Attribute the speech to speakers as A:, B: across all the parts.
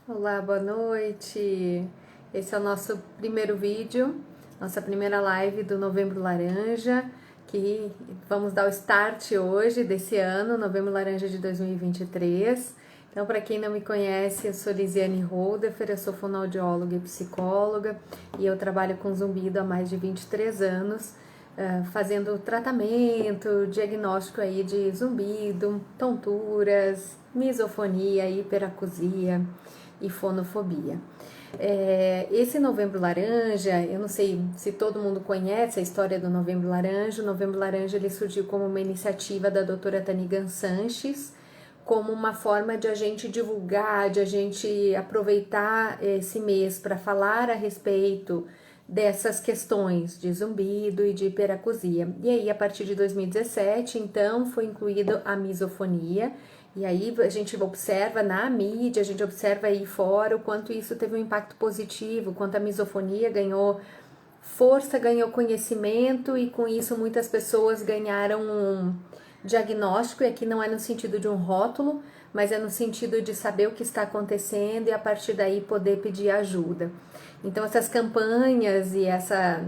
A: Olá, boa noite. Esse é o nosso primeiro vídeo, nossa primeira live do Novembro Laranja, que vamos dar o start hoje desse ano, Novembro Laranja de 2023. Então, para quem não me conhece, eu sou Lisiane Holdefer, eu sou fonoaudióloga e psicóloga e eu trabalho com zumbido há mais de 23 anos, fazendo tratamento, diagnóstico aí de zumbido, tonturas, misofonia, hiperacusia e fonofobia. Esse Novembro Laranja, eu não sei se todo mundo conhece a história do Novembro Laranja. O Novembro Laranja ele surgiu como uma iniciativa da doutora Tanigan Sanches, como uma forma de a gente divulgar, de a gente aproveitar esse mês para falar a respeito dessas questões de zumbido e de hiperacusia. E aí, a partir de 2017, então, foi incluído a misofonia. E aí a gente observa na mídia, a gente observa aí fora o quanto isso teve um impacto positivo, quanto a misofonia ganhou força, ganhou conhecimento e com isso muitas pessoas ganharam um diagnóstico, e aqui não é no sentido de um rótulo, mas é no sentido de saber o que está acontecendo e a partir daí poder pedir ajuda. Então essas campanhas e essa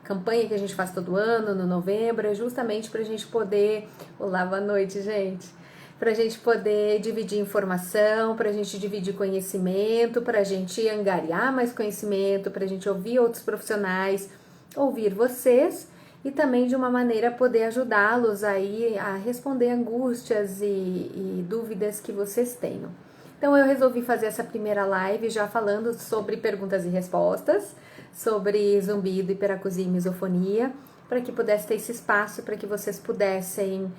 A: campanha que a gente faz todo ano, no novembro, é justamente para a gente poder... Olá, boa noite, gente! Para a gente poder dividir informação, para a gente dividir conhecimento, para a gente angariar mais conhecimento, para a gente ouvir outros profissionais, ouvir vocês e também de uma maneira poder ajudá-los aí a responder angústias e dúvidas que vocês tenham. Então eu resolvi fazer essa primeira live já falando sobre perguntas e respostas, sobre zumbido, hiperacusia e misofonia, para que pudesse ter esse espaço, para que vocês pudessem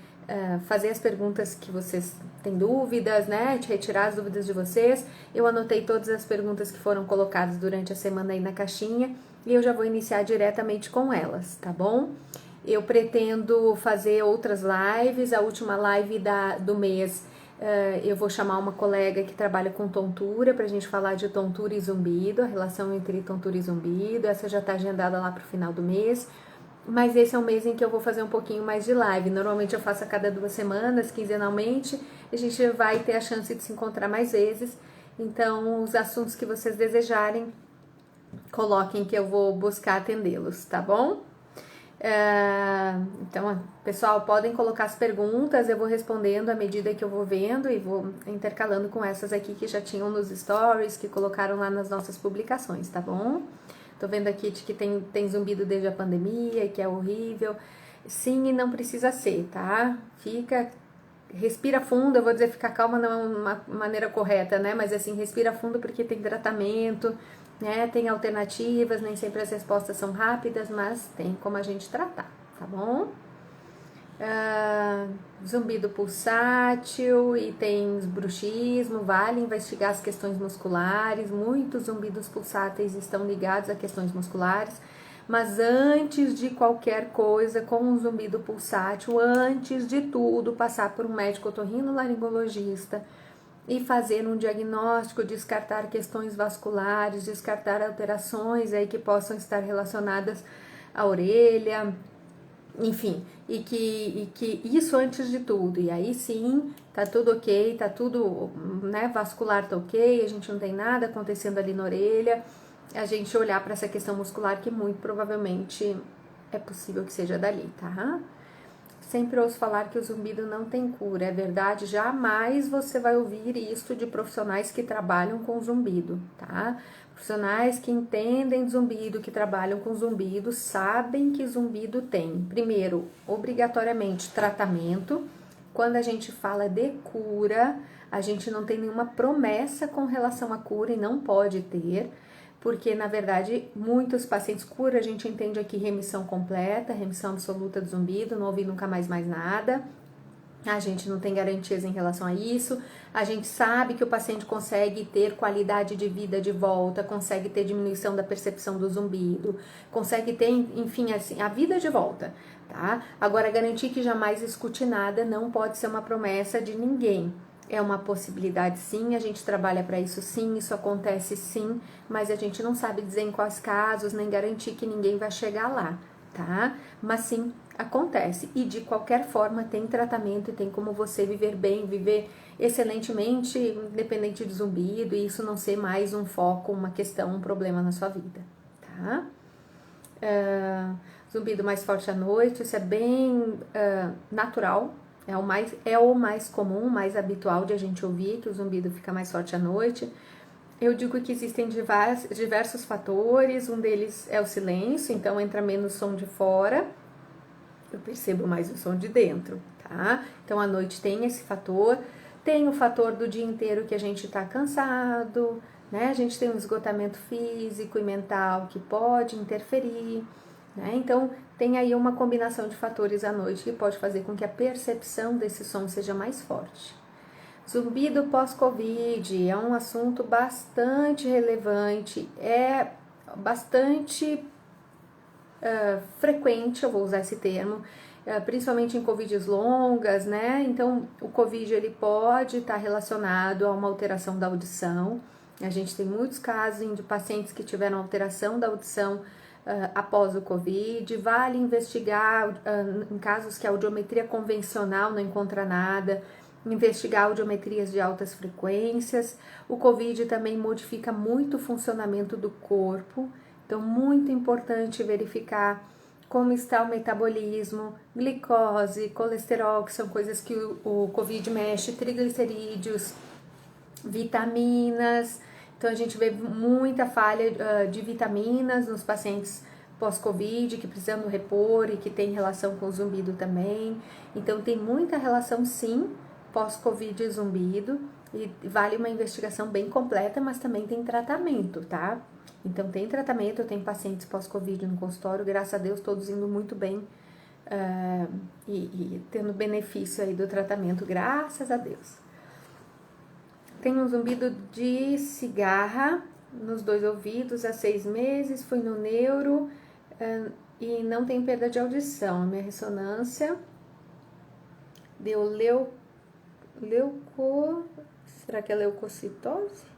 A: fazer as perguntas que vocês têm dúvidas, né? Retirar as dúvidas de vocês. Eu anotei todas as perguntas que foram colocadas durante a semana aí na caixinha e eu já vou iniciar diretamente com elas, tá bom? Eu pretendo fazer outras lives. A última live do mês eu vou chamar uma colega que trabalha com tontura pra gente falar de tontura e zumbido, a relação entre tontura e zumbido. Essa já tá agendada lá pro final do mês. Mas esse é um mês em que eu vou fazer um pouquinho mais de live. Normalmente eu faço a cada 2 semanas, quinzenalmente. A gente vai ter a chance de se encontrar mais vezes. Então, os assuntos que vocês desejarem, coloquem que eu vou buscar atendê-los, tá bom? Então, pessoal, podem colocar as perguntas, eu vou respondendo à medida que eu vou vendo e vou intercalando com essas aqui que já tinham nos stories, que colocaram lá nas nossas publicações, tá bom? Tô vendo aqui de que tem zumbido desde a pandemia, que é horrível. Sim, e não precisa ser, tá? Respira fundo, eu vou dizer ficar calma não é uma maneira correta, né? Mas assim, respira fundo porque tem tratamento, né? Tem alternativas, nem sempre as respostas são rápidas, mas tem como a gente tratar, tá bom? Zumbido pulsátil e tem bruxismo, vale investigar as questões musculares. Muitos zumbidos pulsáteis estão ligados a questões musculares, mas antes de qualquer coisa com um zumbido pulsátil, antes de tudo, passar por um médico otorrinolaringologista e fazer um diagnóstico, descartar questões vasculares, descartar alterações aí que possam estar relacionadas à orelha, enfim, e que isso antes de tudo, e aí sim, tá tudo ok, tá tudo, né, vascular tá ok, a gente não tem nada acontecendo ali na orelha, a gente olhar para essa questão muscular que muito provavelmente é possível que seja dali, tá? Sempre ouço falar que o zumbido não tem cura, é verdade? Jamais você vai ouvir isso de profissionais que trabalham com zumbido, tá? Profissionais que entendem zumbido, que trabalham com zumbido, sabem que zumbido tem, primeiro, obrigatoriamente tratamento. Quando a gente fala de cura, a gente não tem nenhuma promessa com relação à cura e não pode ter, porque na verdade muitos pacientes cura, a gente entende aqui remissão completa, remissão absoluta do zumbido, não ouvir nunca mais nada. A gente não tem garantias em relação a isso. A gente sabe que o paciente consegue ter qualidade de vida de volta, consegue ter diminuição da percepção do zumbido, consegue ter, enfim, assim, a vida de volta, tá? Agora, garantir que jamais escute nada não pode ser uma promessa de ninguém. É uma possibilidade sim, a gente trabalha para isso sim, isso acontece sim, mas a gente não sabe dizer em quais casos, nem garantir que ninguém vai chegar lá, tá? Mas sim, Acontece, e de qualquer forma tem tratamento e tem como você viver bem, viver excelentemente, independente do zumbido, e isso não ser mais um foco, uma questão, um problema na sua vida, tá? Zumbido mais forte à noite, isso é bem natural, é o mais comum, mais habitual de a gente ouvir, que o zumbido fica mais forte à noite. Eu digo que existem diversos fatores, um deles é o silêncio, então entra menos som de fora, eu percebo mais o som de dentro, tá? Então, à noite tem esse fator. Tem o fator do dia inteiro que a gente tá cansado, né? A gente tem um esgotamento físico e mental que pode interferir, né? Então, tem aí uma combinação de fatores à noite que pode fazer com que a percepção desse som seja mais forte. Zumbido pós-Covid é um assunto bastante relevante, é bastante frequente, eu vou usar esse termo, principalmente em Covids longas, né? Então, o Covid ele pode estar relacionado a uma alteração da audição. A gente tem muitos casos de pacientes que tiveram alteração da audição após o Covid. Vale investigar em casos que a audiometria convencional não encontra nada, investigar audiometrias de altas frequências. O Covid também modifica muito o funcionamento do corpo. Então, muito importante verificar como está o metabolismo, glicose, colesterol, que são coisas que o Covid mexe, triglicerídeos, vitaminas. Então, a gente vê muita falha de vitaminas nos pacientes pós-Covid, que precisam repor e que tem relação com o zumbido também. Então, tem muita relação, sim, pós-Covid e zumbido. E vale uma investigação bem completa, mas também tem tratamento, tá? Então, tem tratamento, eu tenho pacientes pós-Covid no consultório, graças a Deus, todos indo muito bem e tendo benefício aí do tratamento, graças a Deus. Tem um zumbido de cigarra nos 2 ouvidos há 6 meses, fui no neuro e não tem perda de audição. A minha ressonância deu será que é leucocitose?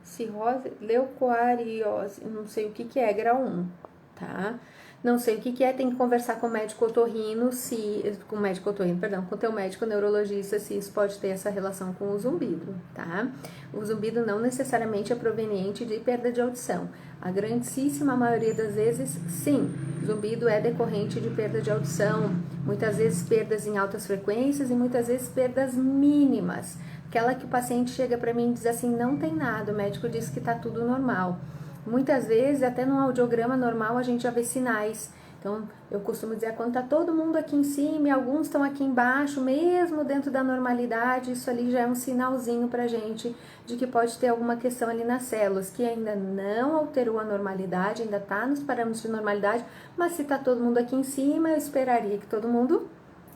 A: Cirrose, leucoariose, não sei o que é, grau 1, tá? Não sei o que é, tem que conversar com o médico otorrino, com o teu médico neurologista, se isso pode ter essa relação com o zumbido, tá? O zumbido não necessariamente é proveniente de perda de audição. A grandíssima maioria das vezes, sim, zumbido é decorrente de perda de audição, muitas vezes perdas em altas frequências e muitas vezes perdas mínimas. Aquela que o paciente chega para mim e diz assim, não tem nada, o médico diz que tá tudo normal. Muitas vezes, até no audiograma normal, a gente já vê sinais. Então, eu costumo dizer, quando tá todo mundo aqui em cima e alguns estão aqui embaixo, mesmo dentro da normalidade, isso ali já é um sinalzinho pra gente de que pode ter alguma questão ali nas células, que ainda não alterou a normalidade, ainda tá nos parâmetros de normalidade, mas se tá todo mundo aqui em cima, eu esperaria que todo mundo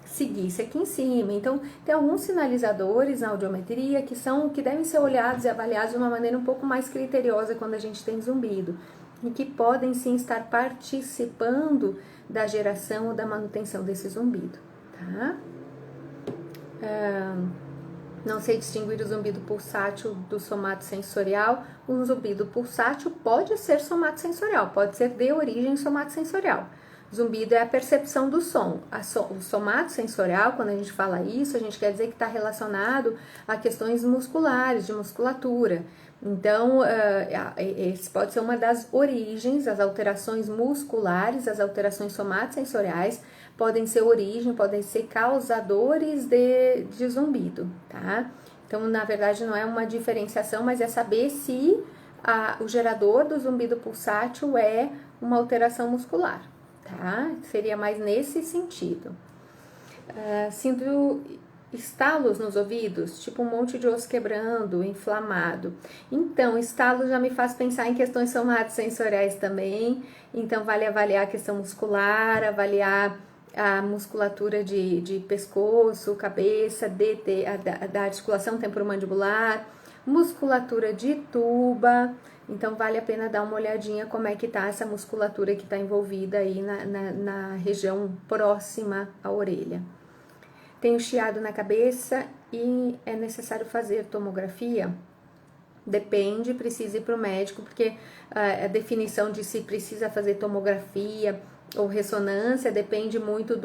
A: seguisse aqui em cima. Então, tem alguns sinalizadores na audiometria que devem ser olhados e avaliados de uma maneira um pouco mais criteriosa quando a gente tem zumbido e que podem sim estar participando da geração ou da manutenção desse zumbido, tá? Não sei distinguir o zumbido pulsátil do somatosensorial. O zumbido pulsátil pode ser somatosensorial, pode ser de origem somatosensorial. Zumbido é a percepção do som. O somatosensorial, quando a gente fala isso, a gente quer dizer que está relacionado a questões musculares, de musculatura. Então, esse pode ser uma das origens, as alterações musculares, as alterações somatosensoriais, podem ser causadores de zumbido, tá? Então, na verdade, não é uma diferenciação, mas é saber se o gerador do zumbido pulsátil é uma alteração muscular. Tá? Seria mais nesse sentido. Sinto estalos nos ouvidos, tipo um monte de osso quebrando, inflamado. Então, estalo já me faz pensar em questões somatosensoriais também. Então, vale avaliar a questão muscular, avaliar a musculatura de pescoço, cabeça, da articulação temporomandibular, musculatura de tuba. Então, vale a pena dar uma olhadinha como é que tá essa musculatura que está envolvida aí na região próxima à orelha. Tenho chiado na cabeça e é necessário fazer tomografia? Depende, precisa ir para o médico, porque a definição de se precisa fazer tomografia ou ressonância depende muito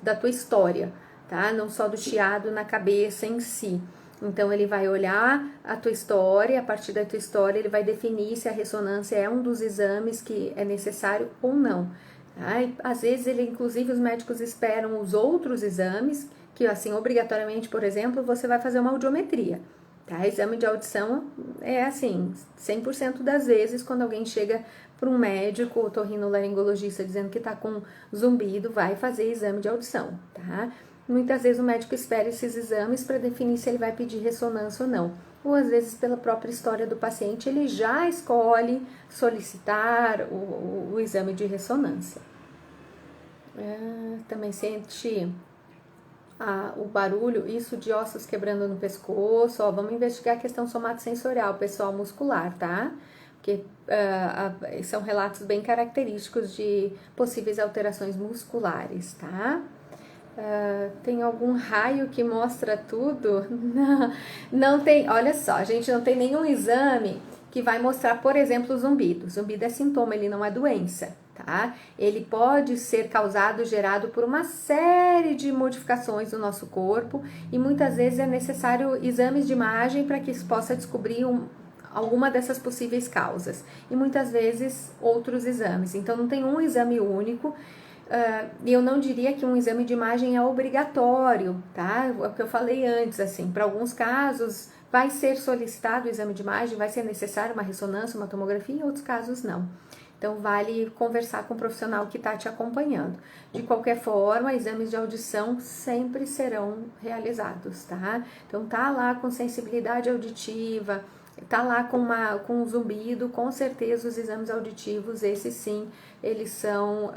A: da tua história, tá? Não só do chiado na cabeça em si. Então, ele vai olhar a tua história, a partir da tua história, ele vai definir se a ressonância é um dos exames que é necessário ou não. Tá? E, às vezes, inclusive, os médicos esperam os outros exames, que, assim, obrigatoriamente, por exemplo, você vai fazer uma audiometria. Tá? Exame de audição é assim, 100% das vezes, quando alguém chega para um médico, otorrinolaringologista, dizendo que está com zumbido, vai fazer exame de audição, tá? Muitas vezes o médico espera esses exames para definir se ele vai pedir ressonância ou não. Ou às vezes, pela própria história do paciente, ele já escolhe solicitar o exame de ressonância. Também sente o barulho, isso de ossos quebrando no pescoço. Ó, vamos investigar a questão somatosensorial, pessoal, muscular, tá? Porque são relatos bem característicos de possíveis alterações musculares, tá? Tem algum raio que mostra tudo? Não tem, olha só, a gente não tem nenhum exame que vai mostrar, por exemplo, o zumbido. O zumbido é sintoma, ele não é doença, tá? Ele pode ser causado, gerado por uma série de modificações do nosso corpo e muitas vezes é necessário exames de imagem para que se possa descobrir alguma dessas possíveis causas. E muitas vezes outros exames. Então não tem um exame único. E eu não diria que um exame de imagem é obrigatório, tá? É o que eu falei antes, assim, para alguns casos vai ser solicitado o exame de imagem, vai ser necessário uma ressonância, uma tomografia, em outros casos não. Então, vale conversar com o profissional que está te acompanhando. De qualquer forma, exames de audição sempre serão realizados, tá? Então, tá lá com sensibilidade auditiva, tá lá com um zumbido, com certeza os exames auditivos, esses sim, eles são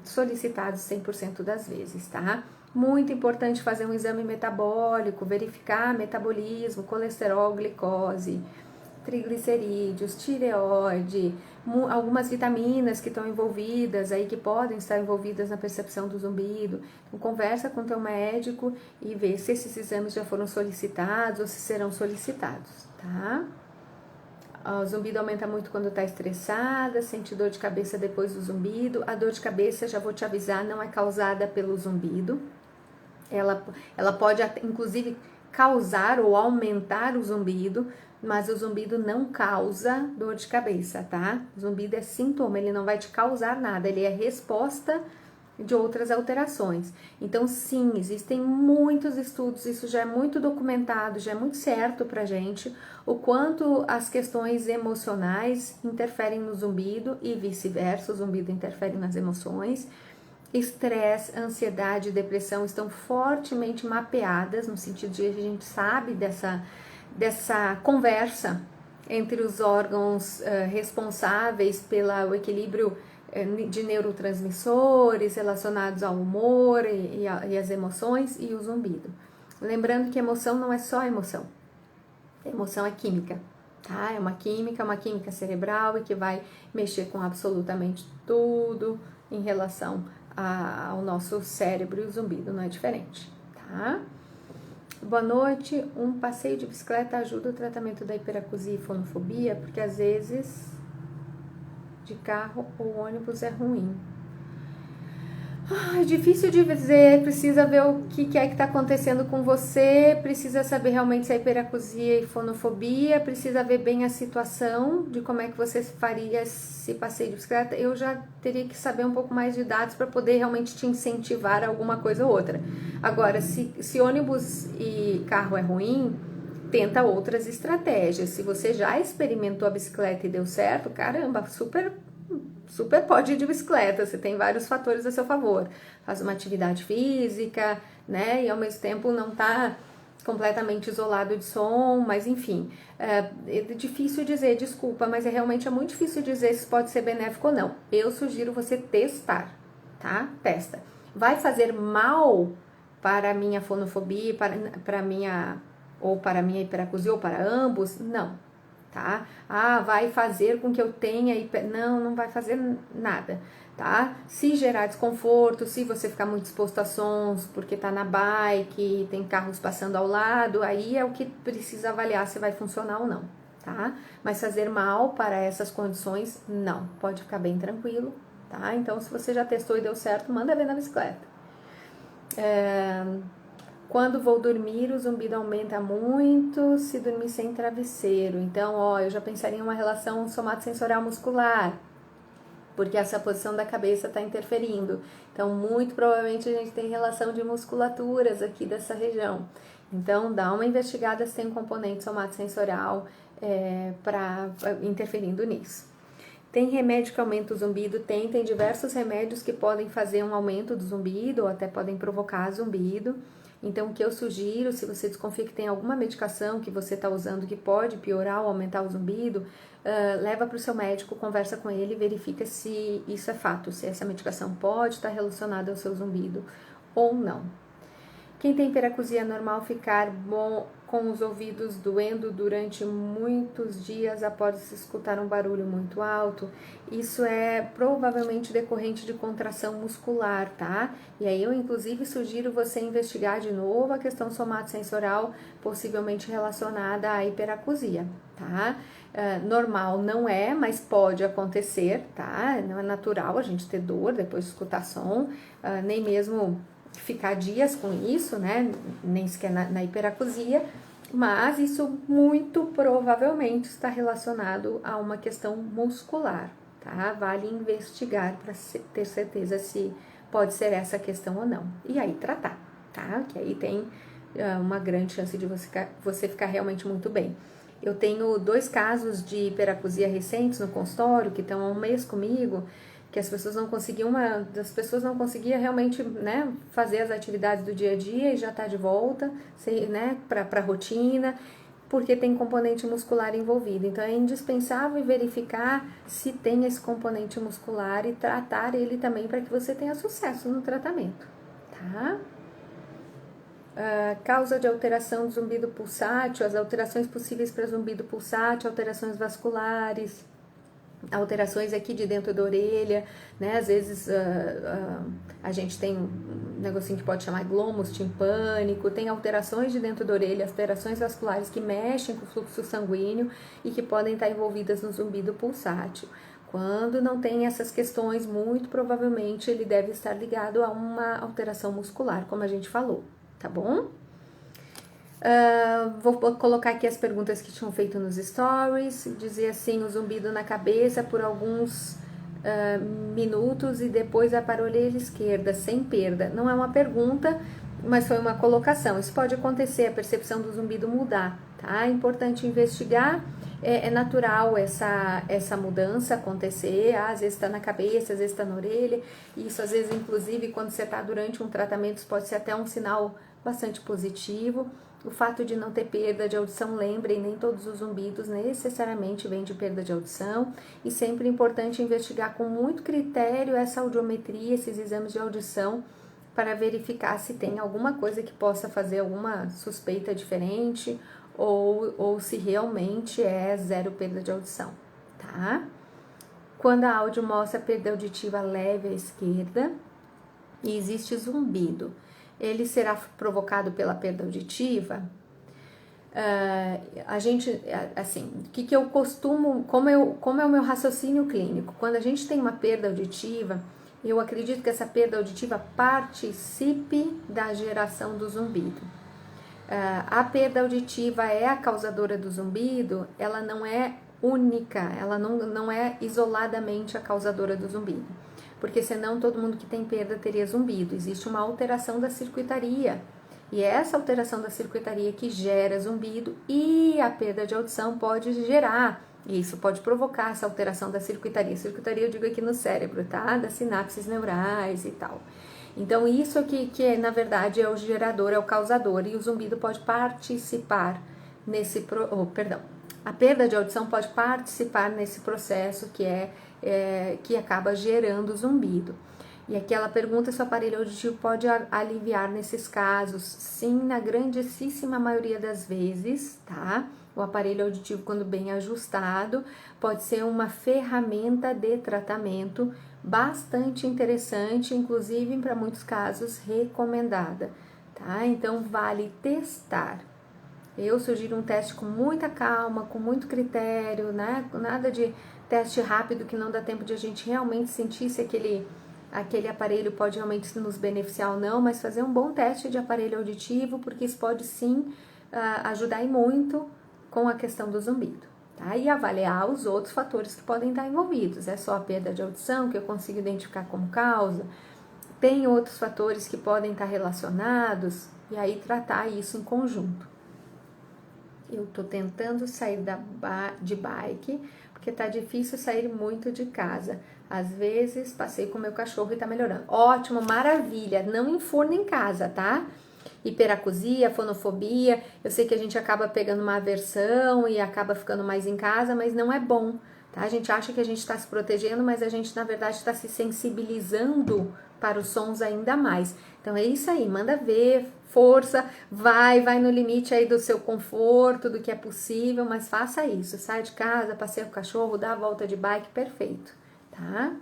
A: solicitados 100% das vezes, tá? Muito importante fazer um exame metabólico, verificar metabolismo, colesterol, glicose, triglicerídeos, tireoide, algumas vitaminas que estão envolvidas aí, que podem estar envolvidas na percepção do zumbido. Então, conversa com teu médico e vê se esses exames já foram solicitados ou se serão solicitados, tá? O zumbido aumenta muito quando está estressada, sente dor de cabeça depois do zumbido. A dor de cabeça, já vou te avisar, não é causada pelo zumbido. Ela pode, inclusive, causar ou aumentar o zumbido, mas o zumbido não causa dor de cabeça, tá? O zumbido é sintoma, ele não vai te causar nada, ele é resposta de outras alterações. Então, sim, existem muitos estudos, isso já é muito documentado, já é muito certo pra gente, o quanto as questões emocionais interferem no zumbido e vice-versa, o zumbido interfere nas emoções. Estresse, ansiedade, depressão estão fortemente mapeadas, no sentido de a gente sabe dessa conversa entre os órgãos responsáveis pelo equilíbrio de neurotransmissores relacionados ao humor e as emoções e o zumbido. Lembrando que emoção não é só emoção. Emoção é química, tá? É uma química cerebral e que vai mexer com absolutamente tudo em relação ao nosso cérebro, e o zumbido não é diferente, tá? Boa noite. Um passeio de bicicleta ajuda o tratamento da hiperacusia e fonofobia, porque às vezes de carro ou ônibus é ruim. É difícil de dizer, precisa ver o que é que está acontecendo com você, precisa saber realmente se é hiperacusia e fonofobia, precisa ver bem a situação de como é que você faria esse passeio de bicicleta. Eu já teria que saber um pouco mais de dados para poder realmente te incentivar a alguma coisa ou outra. Agora, se ônibus e carro é ruim, tenta outras estratégias. Se você já experimentou a bicicleta e deu certo, caramba, super pode ir de bicicleta, você tem vários fatores a seu favor. Faz uma atividade física, né? E ao mesmo tempo não tá completamente isolado de som, mas enfim. É difícil dizer, desculpa, mas realmente é muito difícil dizer se pode ser benéfico ou não. Eu sugiro você testar, tá? Testa. Vai fazer mal para a minha fonofobia, para minha hiperacusia ou para ambos? Não. Tá? Vai fazer com que eu tenha... Não vai fazer nada, tá? Se gerar desconforto, se você ficar muito exposto a sons, porque tá na bike, tem carros passando ao lado, aí é o que precisa avaliar se vai funcionar ou não, tá? Mas fazer mal para essas condições, não. Pode ficar bem tranquilo, tá? Então, se você já testou e deu certo, manda ver na bicicleta. Quando vou dormir, o zumbido aumenta muito se dormir sem travesseiro. Então, ó, eu já pensaria em uma relação somatosensorial muscular, porque essa posição da cabeça está interferindo. Então, muito provavelmente a gente tem relação de musculaturas aqui dessa região. Então, dá uma investigada se tem um componente somatosensorial interferindo nisso. Tem remédio que aumenta o zumbido? Tem diversos remédios que podem fazer um aumento do zumbido ou até podem provocar zumbido. Então, o que eu sugiro, se você desconfia que tem alguma medicação que você está usando que pode piorar ou aumentar o zumbido, leva para o seu médico, conversa com ele e verifica se isso é fato, se essa medicação pode estar relacionada ao seu zumbido ou não. Quem tem hiperacusia é normal ficar com os ouvidos doendo durante muitos dias após escutar um barulho muito alto. Isso é provavelmente decorrente de contração muscular, tá? E aí eu inclusive sugiro você investigar de novo a questão somatosensorial, possivelmente relacionada à hiperacusia, tá? Normal não é, mas pode acontecer, tá? Não é natural a gente ter dor depois de escutar som, nem mesmo ficar dias com isso, né? Nem sequer na hiperacusia, mas isso muito provavelmente está relacionado a uma questão muscular, tá? Vale investigar para ter certeza se pode ser essa questão ou não. E aí tratar, tá? Que aí tem uma grande chance de você ficar realmente muito bem. Eu tenho 2 casos de hiperacusia recentes no consultório, que estão há um mês comigo, que as pessoas não conseguiam, uma das pessoas não conseguia realmente, né, fazer as atividades do dia a dia e já está de volta, né, para a rotina, porque tem componente muscular envolvido. Então, é indispensável verificar se tem esse componente muscular e tratar ele também para que você tenha sucesso no tratamento, tá? Causa de alteração do zumbido pulsátil, as alterações possíveis para zumbido pulsátil, alterações vasculares, alterações aqui de dentro da orelha, né? Às vezes a gente tem um negocinho que pode chamar glomus timpânico, tem alterações de dentro da orelha, alterações vasculares que mexem com o fluxo sanguíneo e que podem estar envolvidas no zumbido pulsátil. Quando não tem essas questões, muito provavelmente ele deve estar ligado a uma alteração muscular, como a gente falou, tá bom? Vou colocar aqui as perguntas que tinham feito nos stories, dizer assim, o zumbido na cabeça por alguns minutos e depois vai para a orelha esquerda, sem perda. Não é uma pergunta, mas foi uma colocação. Isso pode acontecer, a percepção do zumbido mudar, tá? É importante investigar, é natural essa mudança acontecer, às vezes está na cabeça, às vezes está na orelha, isso às vezes, inclusive, quando você está durante um tratamento, isso pode ser até um sinal bastante positivo. O fato de não ter perda de audição, lembrem, nem todos os zumbidos necessariamente vêm de perda de audição, e sempre é importante investigar com muito critério essa audiometria, esses exames de audição, para verificar se tem alguma coisa que possa fazer alguma suspeita diferente, ou se realmente é 0 perda de audição, tá? Quando a áudio mostra perda auditiva leve à esquerda e existe zumbido, ele será provocado pela perda auditiva? A gente, assim, o que eu costumo, como é o meu raciocínio clínico? Quando a gente tem uma perda auditiva, eu acredito que essa perda auditiva participe da geração do zumbido. A perda auditiva é a causadora do zumbido, ela não é única, ela não é isoladamente a causadora do zumbido, porque senão todo mundo que tem perda teria zumbido. Existe uma alteração da circuitaria, e é essa alteração da circuitaria que gera zumbido, e a perda de audição pode gerar, isso pode provocar essa alteração da circuitaria. Circuitaria eu digo aqui no cérebro, tá? Das sinapses neurais e tal. Então, isso aqui que na verdade é o gerador, é o causador, e o zumbido pode participar nesse... a perda de audição pode participar nesse processo que acaba gerando zumbido. E aqui ela pergunta se o aparelho auditivo pode aliviar nesses casos. Sim, na grandíssima maioria das vezes, tá? O aparelho auditivo, quando bem ajustado, pode ser uma ferramenta de tratamento bastante interessante, inclusive para muitos casos recomendada, tá? Então vale testar. Eu sugiro um teste com muita calma, com muito critério, né? Nada de teste rápido que não dá tempo de a gente realmente sentir se aquele aparelho pode realmente nos beneficiar ou não, mas fazer um bom teste de aparelho auditivo, porque isso pode sim ajudar e muito com a questão do zumbido. Tá? E avaliar os outros fatores que podem estar envolvidos. É só a perda de audição que eu consigo identificar como causa? Tem outros fatores que podem estar relacionados? E aí tratar isso em conjunto. Eu tô tentando sair de bike, porque tá difícil sair muito de casa. Às vezes passei com meu cachorro e tá melhorando. Ótimo, maravilha. Não enfurna em casa, tá? Hiperacusia, fonofobia. Eu sei que a gente acaba pegando uma aversão e acaba ficando mais em casa, mas não é bom, tá? A gente acha que a gente está se protegendo, mas a gente na verdade está se sensibilizando para os sons ainda mais. Então é isso aí, manda ver, força, vai no limite aí do seu conforto, do que é possível, mas faça isso. Sai de casa, passeia com o cachorro, dá a volta de bike, perfeito, tá?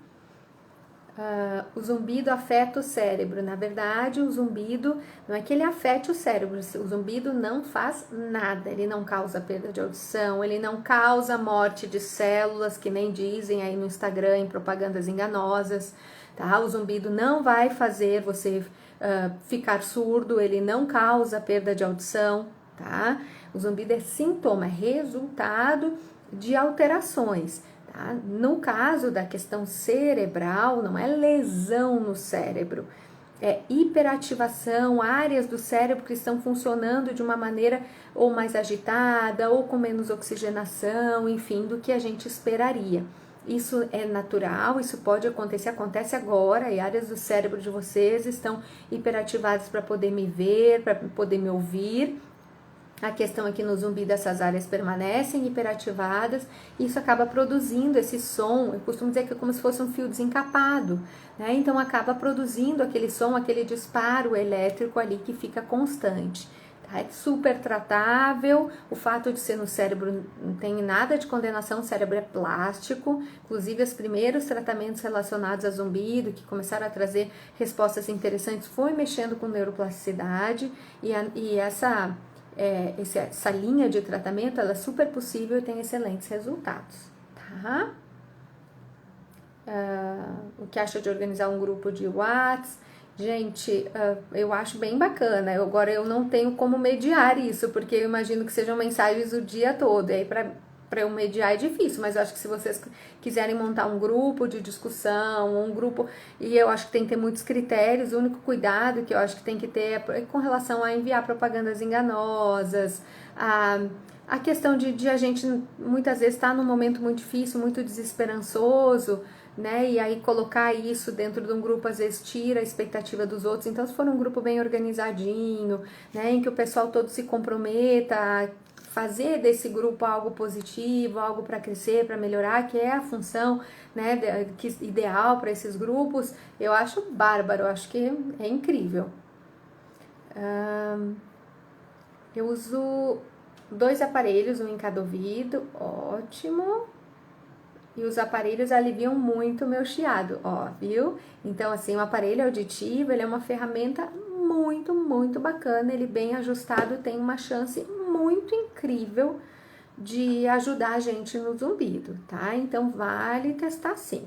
A: O zumbido afeta o cérebro. Na verdade, o zumbido não é que ele afete o cérebro, o zumbido não faz nada, ele não causa perda de audição, ele não causa morte de células, que nem dizem aí no Instagram em propagandas enganosas, tá? O zumbido não vai fazer você ficar surdo, ele não causa perda de audição, tá? O zumbido é sintoma, é resultado de alterações. Tá? No caso da questão cerebral, não é lesão no cérebro, é hiperativação, áreas do cérebro que estão funcionando de uma maneira ou mais agitada, ou com menos oxigenação, enfim, do que a gente esperaria. Isso é natural, isso pode acontecer, acontece agora, e áreas do cérebro de vocês estão hiperativadas para poder me ver, para poder me ouvir. A questão é que no zumbido essas áreas permanecem hiperativadas e isso acaba produzindo esse som, eu costumo dizer que é como se fosse um fio desencapado, né? Então acaba produzindo aquele som, aquele disparo elétrico ali que fica constante. Tá? É super tratável, o fato de ser no cérebro não tem nada de condenação, o cérebro é plástico, inclusive os primeiros tratamentos relacionados a zumbido, que começaram a trazer respostas interessantes, foi mexendo com neuroplasticidade e essa linha de tratamento ela é super possível e tem excelentes resultados, tá? O que acha de organizar um grupo de WhatsApp? Gente, eu acho bem bacana. Agora eu não tenho como mediar isso, porque eu imagino que sejam mensagens o dia todo. E aí para eu mediar é difícil, mas eu acho que se vocês quiserem montar um grupo de discussão, um grupo, e eu acho que tem que ter muitos critérios, o único cuidado que eu acho que tem que ter é com relação a enviar propagandas enganosas, a questão de a gente muitas vezes estar num momento muito difícil, muito desesperançoso, né? E aí colocar isso dentro de um grupo às vezes tira a expectativa dos outros. Então, se for um grupo bem organizadinho, né, em que o pessoal todo se comprometa a fazer desse grupo algo positivo, algo para crescer, para melhorar, que é a função, né, ideal para esses grupos, eu acho bárbaro, eu acho que é incrível. Eu uso 2 aparelhos, um em cada ouvido, ótimo. E os aparelhos aliviam muito o meu chiado, ó, viu? Então, assim, o aparelho auditivo, ele é uma ferramenta muito, muito bacana, ele bem ajustado tem uma chance muito incrível de ajudar a gente no zumbido, tá? Então, vale testar sim.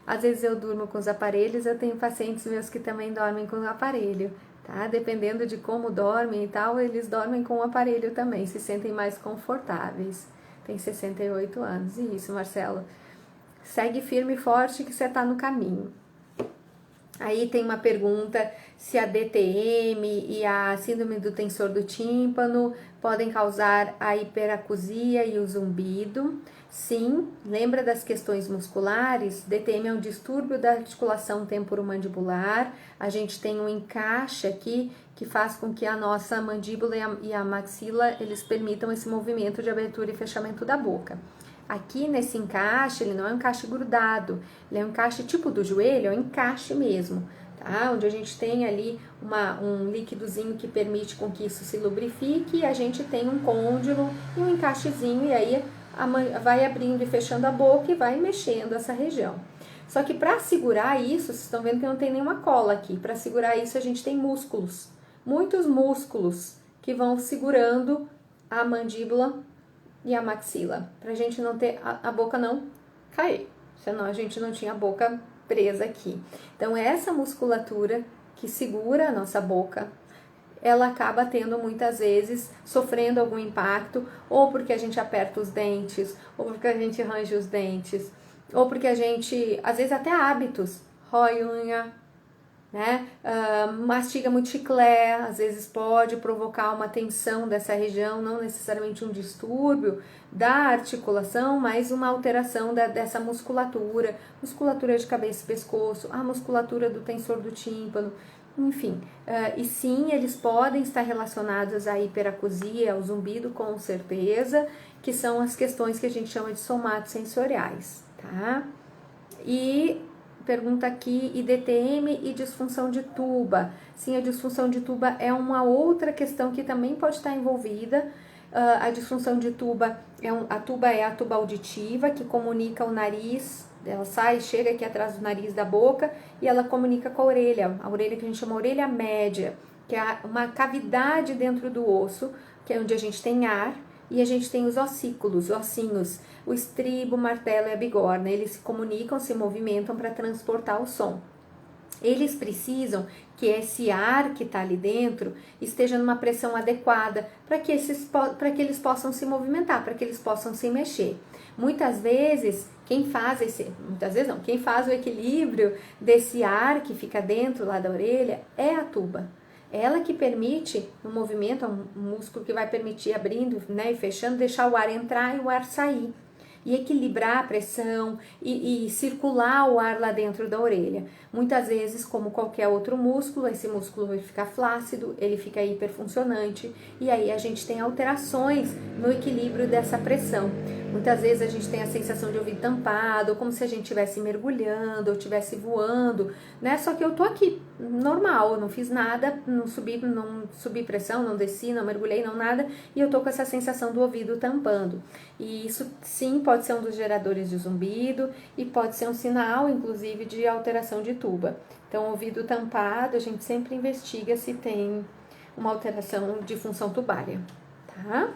A: Às vezes eu durmo com os aparelhos, eu tenho pacientes meus que também dormem com o aparelho, tá? Dependendo de como dormem e tal, eles dormem com o aparelho também, se sentem mais confortáveis. Tem 68 anos. Isso, Marcelo. Segue firme e forte que você tá no caminho. Aí tem uma pergunta se a DTM e a síndrome do tensor do tímpano podem causar a hiperacusia e o zumbido. Sim, lembra das questões musculares? DTM é um distúrbio da articulação temporomandibular. A gente tem um encaixe aqui que faz com que a nossa mandíbula e a maxila, eles permitam esse movimento de abertura e fechamento da boca. Aqui nesse encaixe, ele não é um encaixe grudado, ele é um encaixe tipo do joelho, é um encaixe mesmo, tá? Onde a gente tem ali um líquidozinho que permite com que isso se lubrifique e a gente tem um côndilo e um encaixezinho e aí vai abrindo e fechando a boca e vai mexendo essa região. Só que para segurar isso, vocês estão vendo que não tem nenhuma cola aqui, para segurar isso a gente tem músculos, muitos músculos que vão segurando a mandíbula e a maxila, pra gente não ter a boca não cair, senão a gente não tinha a boca presa aqui. Então essa musculatura que segura a nossa boca, ela acaba tendo muitas vezes, sofrendo algum impacto, ou porque a gente aperta os dentes, ou porque a gente range os dentes, ou porque a gente, às vezes até hábitos, rói unha, né? Mastiga muito chiclete, às vezes pode provocar uma tensão dessa região, não necessariamente um distúrbio da articulação, mas uma alteração dessa musculatura de cabeça e pescoço, a musculatura do tensor do tímpano, enfim. E sim, eles podem estar relacionados à hiperacusia, ao zumbido, com certeza, que são as questões que a gente chama de somatosensoriais, tá? E pergunta aqui, e DTM e disfunção de tuba. Sim, a disfunção de tuba é uma outra questão que também pode estar envolvida. A disfunção de tuba, a tuba é a tuba auditiva, que comunica o nariz, ela chega aqui atrás do nariz da boca, e ela comunica com a orelha que a gente chama orelha média, que é uma cavidade dentro do osso, que é onde a gente tem ar, e a gente tem os ossículos, ossinhos, o estribo, o martelo e a bigorna. Eles se comunicam, se movimentam para transportar o som. Eles precisam que esse ar que está ali dentro esteja numa pressão adequada para que eles possam se movimentar, para que eles possam se mexer. Muitas vezes, quem faz o equilíbrio desse ar que fica dentro lá da orelha é a tuba. Ela que permite o movimento, um músculo que vai permitir abrindo, né, e fechando, deixar o ar entrar e o ar sair. E equilibrar a pressão e circular o ar lá dentro da orelha. Muitas vezes, como qualquer outro músculo, esse músculo vai ficar flácido, ele fica hiperfuncionante, e aí a gente tem alterações no equilíbrio dessa pressão. Muitas vezes a gente tem a sensação de ouvido tampado, como se a gente estivesse mergulhando ou estivesse voando, né? Só que eu tô aqui, normal, eu não fiz nada, não subi pressão, não desci, não mergulhei, não nada, e eu tô com essa sensação do ouvido tampando. E isso sim pode ser um dos geradores de zumbido e pode ser um sinal, inclusive, de alteração de tuba. Então, ouvido tampado, a gente sempre investiga se tem uma alteração de função tubária, tá?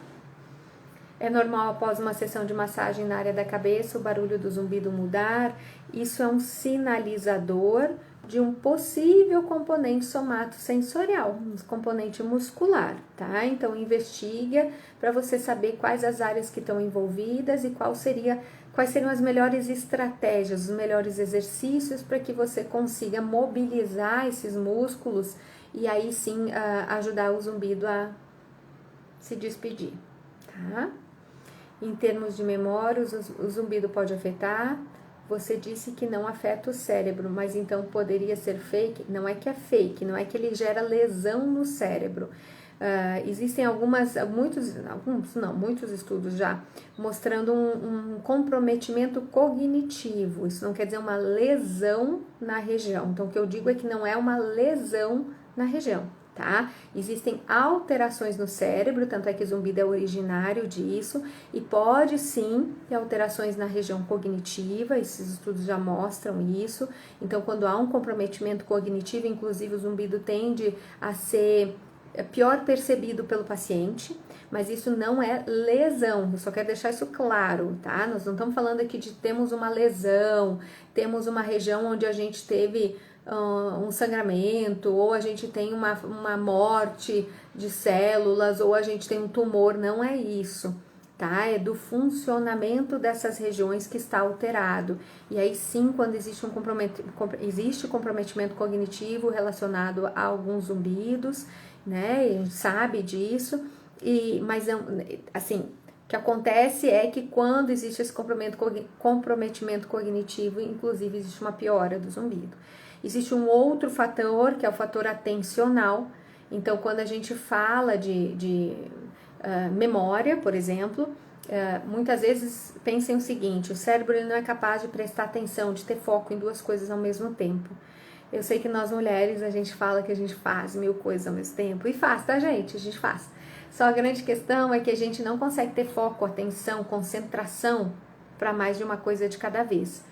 A: É normal após uma sessão de massagem na área da cabeça o barulho do zumbido mudar. Isso é um sinalizador de um possível componente somatosensorial, um componente muscular, tá? Então, investiga para você saber quais as áreas que estão envolvidas e quais seriam as melhores estratégias, os melhores exercícios para que você consiga mobilizar esses músculos e aí sim ajudar o zumbido a se despedir, tá? Em termos de memória, o zumbido pode afetar. Você disse que não afeta o cérebro, mas então poderia ser fake? Não é que é fake, não é que ele gera lesão no cérebro. Existem muitos estudos já mostrando um comprometimento cognitivo. Isso não quer dizer uma lesão na região. Então, o que eu digo é que não é uma lesão na região, tá? Existem alterações no cérebro, tanto é que zumbido é originário disso, e pode sim ter alterações na região cognitiva, esses estudos já mostram isso. Então, quando há um comprometimento cognitivo, inclusive o zumbido tende a ser pior percebido pelo paciente, mas isso não é lesão, eu só quero deixar isso claro, tá? Nós não estamos falando aqui de temos uma lesão, temos uma região onde a gente teve um sangramento, ou a gente tem uma morte de células, ou a gente tem um tumor, não é isso, tá? É do funcionamento dessas regiões que está alterado. E aí sim, quando existe comprometimento cognitivo relacionado a alguns zumbidos, né? A gente sabe disso, mas assim, o que acontece é que quando existe esse comprometimento cognitivo, inclusive existe uma piora do zumbido. Existe um outro fator, que é o fator atencional. Então, quando a gente fala de memória, por exemplo, muitas vezes pensem o seguinte: o cérebro ele não é capaz de prestar atenção, de ter foco em duas coisas ao mesmo tempo. Eu sei que nós mulheres, a gente fala que a gente faz 1000 coisas ao mesmo tempo, e faz, tá, gente? A gente faz. Só a grande questão é que a gente não consegue ter foco, atenção, concentração para mais de uma coisa de cada vez.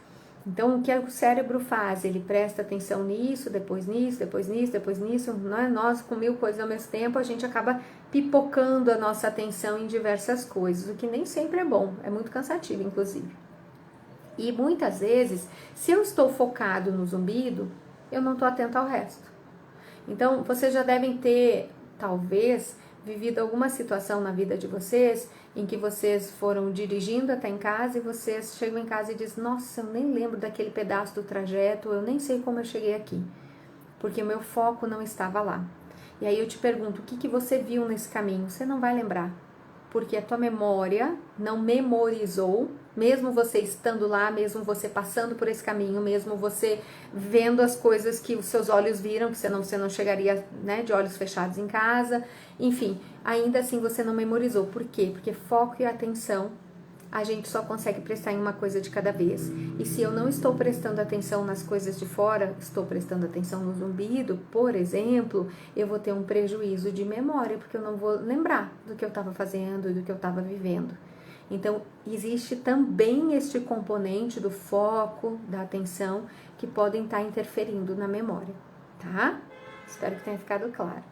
A: Então, o que o cérebro faz? Ele presta atenção nisso, depois nisso, depois nisso, depois nisso. Não é? Nós, com 1000 coisas ao mesmo tempo, a gente acaba pipocando a nossa atenção em diversas coisas, o que nem sempre é bom, é muito cansativo, inclusive. E muitas vezes, se eu estou focado no zumbido, eu não estou atento ao resto. Então, vocês já devem ter, talvez, vivido alguma situação na vida de vocês em que vocês foram dirigindo até em casa e vocês chegam em casa e dizem: nossa, eu nem lembro daquele pedaço do trajeto, eu nem sei como eu cheguei aqui, porque o meu foco não estava lá. E aí eu te pergunto, o que você viu nesse caminho? Você não vai lembrar, porque a tua memória não memorizou, mesmo você estando lá, mesmo você passando por esse caminho, mesmo você vendo as coisas que os seus olhos viram, que você não chegaria, né, de olhos fechados em casa, enfim, ainda assim você não memorizou. Por quê? Porque foco e atenção a gente só consegue prestar em uma coisa de cada vez. E se eu não estou prestando atenção nas coisas de fora, estou prestando atenção no zumbido, por exemplo, eu vou ter um prejuízo de memória, porque eu não vou lembrar do que eu estava fazendo e do que eu estava vivendo. Então, existe também este componente do foco, da atenção, que podem estar interferindo na memória, tá? Espero que tenha ficado claro.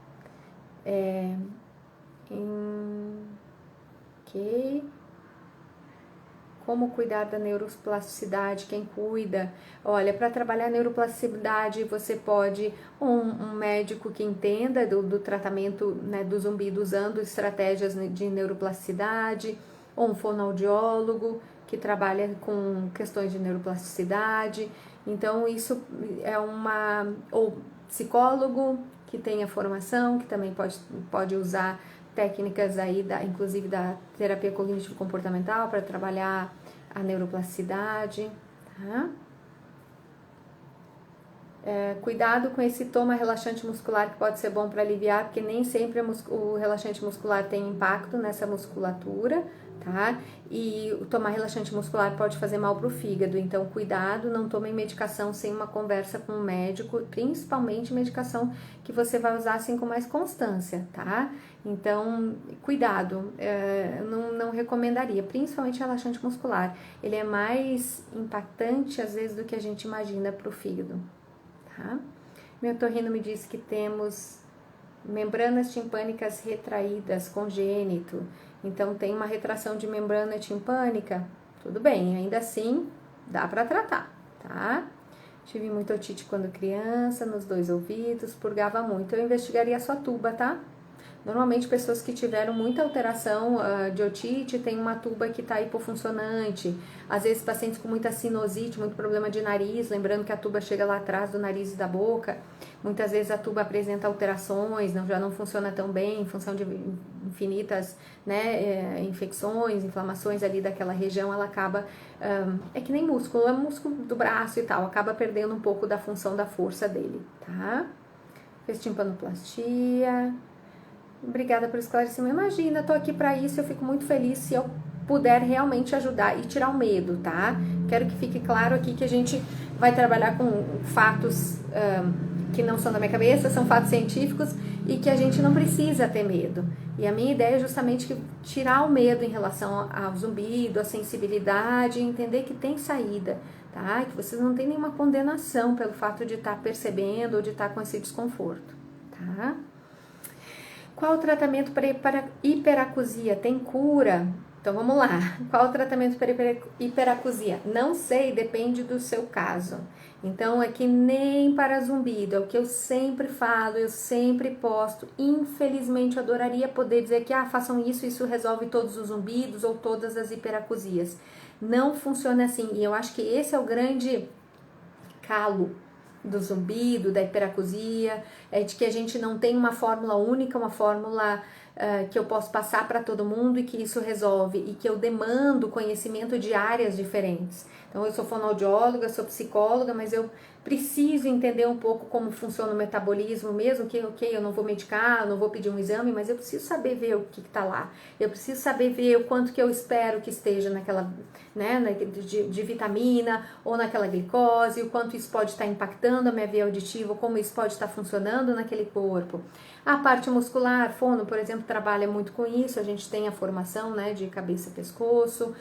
A: Ok. Como cuidar da neuroplasticidade, quem cuida? Olha, para trabalhar a neuroplasticidade, você pode um médico que entenda do tratamento, né, do zumbido usando estratégias de neuroplasticidade, ou um fonoaudiólogo que trabalha com questões de neuroplasticidade. Então, isso é ou psicólogo que tenha formação, que também pode usar técnicas aí, inclusive da terapia cognitivo-comportamental, para trabalhar a neuroplasticidade, tá? Cuidado com esse toma relaxante muscular, que pode ser bom para aliviar, porque nem sempre o relaxante muscular tem impacto nessa musculatura, tá? E tomar relaxante muscular pode fazer mal para o fígado, então cuidado, não tomem medicação sem uma conversa com o médico, principalmente medicação que você vai usar assim com mais constância, tá? Então, cuidado, não recomendaria, principalmente relaxante muscular, ele é mais impactante às vezes do que a gente imagina para o fígado. Tá? Meu otorrino me disse que temos membranas timpânicas retraídas, congênito, então tem uma retração de membrana timpânica, tudo bem, ainda assim dá para tratar, tá? Tive muita otite quando criança, nos 2 ouvidos, purgava muito, eu investigaria a sua tuba, tá? Normalmente, pessoas que tiveram muita alteração de otite têm uma tuba que está hipofuncionante. Às vezes, pacientes com muita sinusite, muito problema de nariz, lembrando que a tuba chega lá atrás do nariz e da boca. Muitas vezes a tuba apresenta alterações, já não funciona tão bem em função de infinitas, né, infecções, inflamações ali daquela região. Ela acaba, é que nem músculo, é músculo do braço e tal, acaba perdendo um pouco da função da força dele, tá? Fez timpanoplastia. Obrigada pelo esclarecimento. Imagina, tô aqui para isso, eu fico muito feliz se eu puder realmente ajudar e tirar o medo, tá? Quero que fique claro aqui que a gente vai trabalhar com fatos que não são da minha cabeça, são fatos científicos e que a gente não precisa ter medo. E a minha ideia é justamente tirar o medo em relação ao zumbido, à sensibilidade, e entender que tem saída, tá? Que vocês não têm nenhuma condenação pelo fato de estar percebendo ou de estar com esse desconforto, tá? Qual o tratamento para hiperacusia? Tem cura? Então vamos lá. Qual o tratamento para hiperacusia? Não sei, depende do seu caso. Então é que nem para zumbido, é o que eu sempre falo, eu sempre posto. Infelizmente eu adoraria poder dizer que façam isso, isso resolve todos os zumbidos ou todas as hiperacusias. Não funciona assim. E eu acho que esse é o grande calo do zumbido, da hiperacusia, de que a gente não tem uma fórmula única, uma fórmula que eu posso passar para todo mundo e que isso resolve, e que eu demando conhecimento de áreas diferentes. Então eu sou fonoaudióloga, sou psicóloga, mas eu preciso entender um pouco como funciona o metabolismo mesmo, que ok, eu não vou medicar, eu não vou pedir um exame, mas eu preciso saber ver o que está lá, eu preciso saber ver o quanto que eu espero que esteja naquela, né, de vitamina ou naquela glicose, o quanto isso pode estar impactando a minha via auditiva, como isso pode estar funcionando naquele corpo. A parte muscular, fono, por exemplo, trabalha muito com isso, a gente tem a formação, né, de cabeça e pescoço,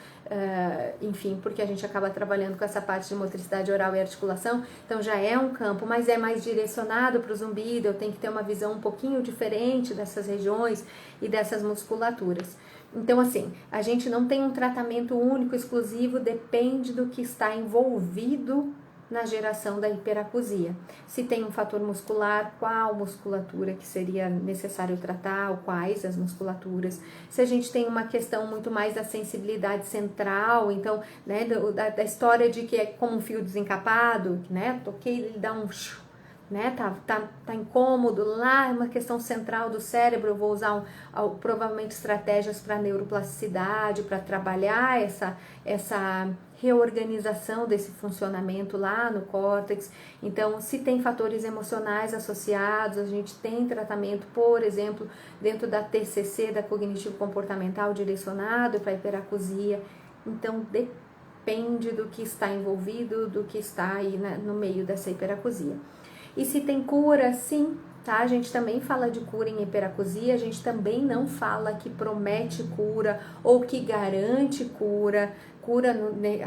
A: enfim, porque a gente acaba trabalhando com essa parte de motricidade oral e articulação, então já é um campo, mas é mais direcionado para o zumbido, eu tenho que ter uma visão um pouquinho diferente dessas regiões e dessas musculaturas. Então, assim, a gente não tem um tratamento único, exclusivo, depende do que está envolvido na geração da hiperacusia. Se tem um fator muscular, qual musculatura que seria necessário tratar, ou quais as musculaturas. Se a gente tem uma questão muito mais da sensibilidade central, então, né, da história de que é como um fio desencapado, né, toquei, ele dá um... né, tá incômodo lá, é uma questão central do cérebro, eu vou usar provavelmente estratégias para neuroplasticidade, para trabalhar essa reorganização desse funcionamento lá no córtex. Então, se tem fatores emocionais associados, a gente tem tratamento, por exemplo, dentro da TCC, da cognitivo comportamental, direcionado para hiperacusia. Então, depende do que está envolvido, do que está aí, né, no meio dessa hiperacusia. E se tem cura, sim, tá? A gente também fala de cura em hiperacusia, a gente também não fala que promete cura ou que garante cura.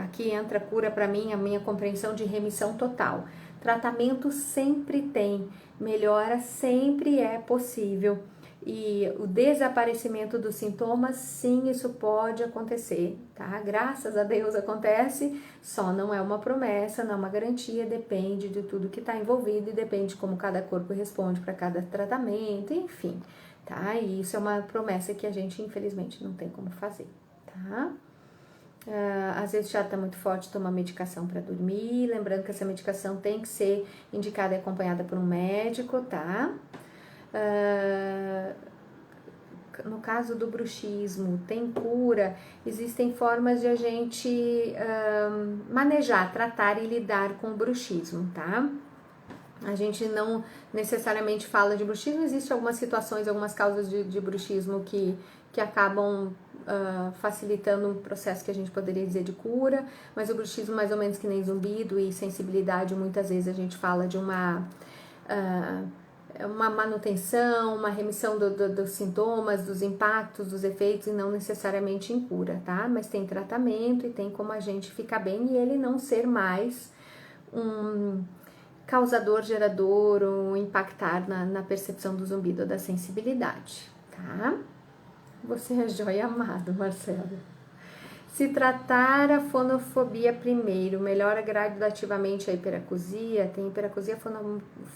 A: Aqui entra cura para mim, a minha compreensão de remissão total. Tratamento sempre tem, melhora sempre é possível. E o desaparecimento dos sintomas, sim, isso pode acontecer, tá? Graças a Deus acontece, só não é uma promessa, não é uma garantia, depende de tudo que está envolvido e depende de como cada corpo responde para cada tratamento, enfim, tá? E isso é uma promessa que a gente, infelizmente, não tem como fazer, tá? Às vezes já está muito forte, toma medicação para dormir, lembrando que essa medicação tem que ser indicada e acompanhada por um médico, tá? No caso do bruxismo, tem cura, existem formas de a gente manejar, tratar e lidar com o bruxismo, tá? A gente não necessariamente fala de bruxismo, existem algumas situações, algumas causas de bruxismo que acabam facilitando um processo que a gente poderia dizer de cura, mas o bruxismo, mais ou menos que nem zumbido e sensibilidade, muitas vezes a gente fala de uma manutenção, uma remissão dos sintomas, dos impactos, dos efeitos e não necessariamente em cura, tá? Mas tem tratamento e tem como a gente ficar bem e ele não ser mais um causador, gerador ou impactar na percepção do zumbido ou da sensibilidade, tá? Você é joia amado, Marcelo. Se tratar a fonofobia primeiro, melhora gradativamente a hiperacusia, tem hiperacusia,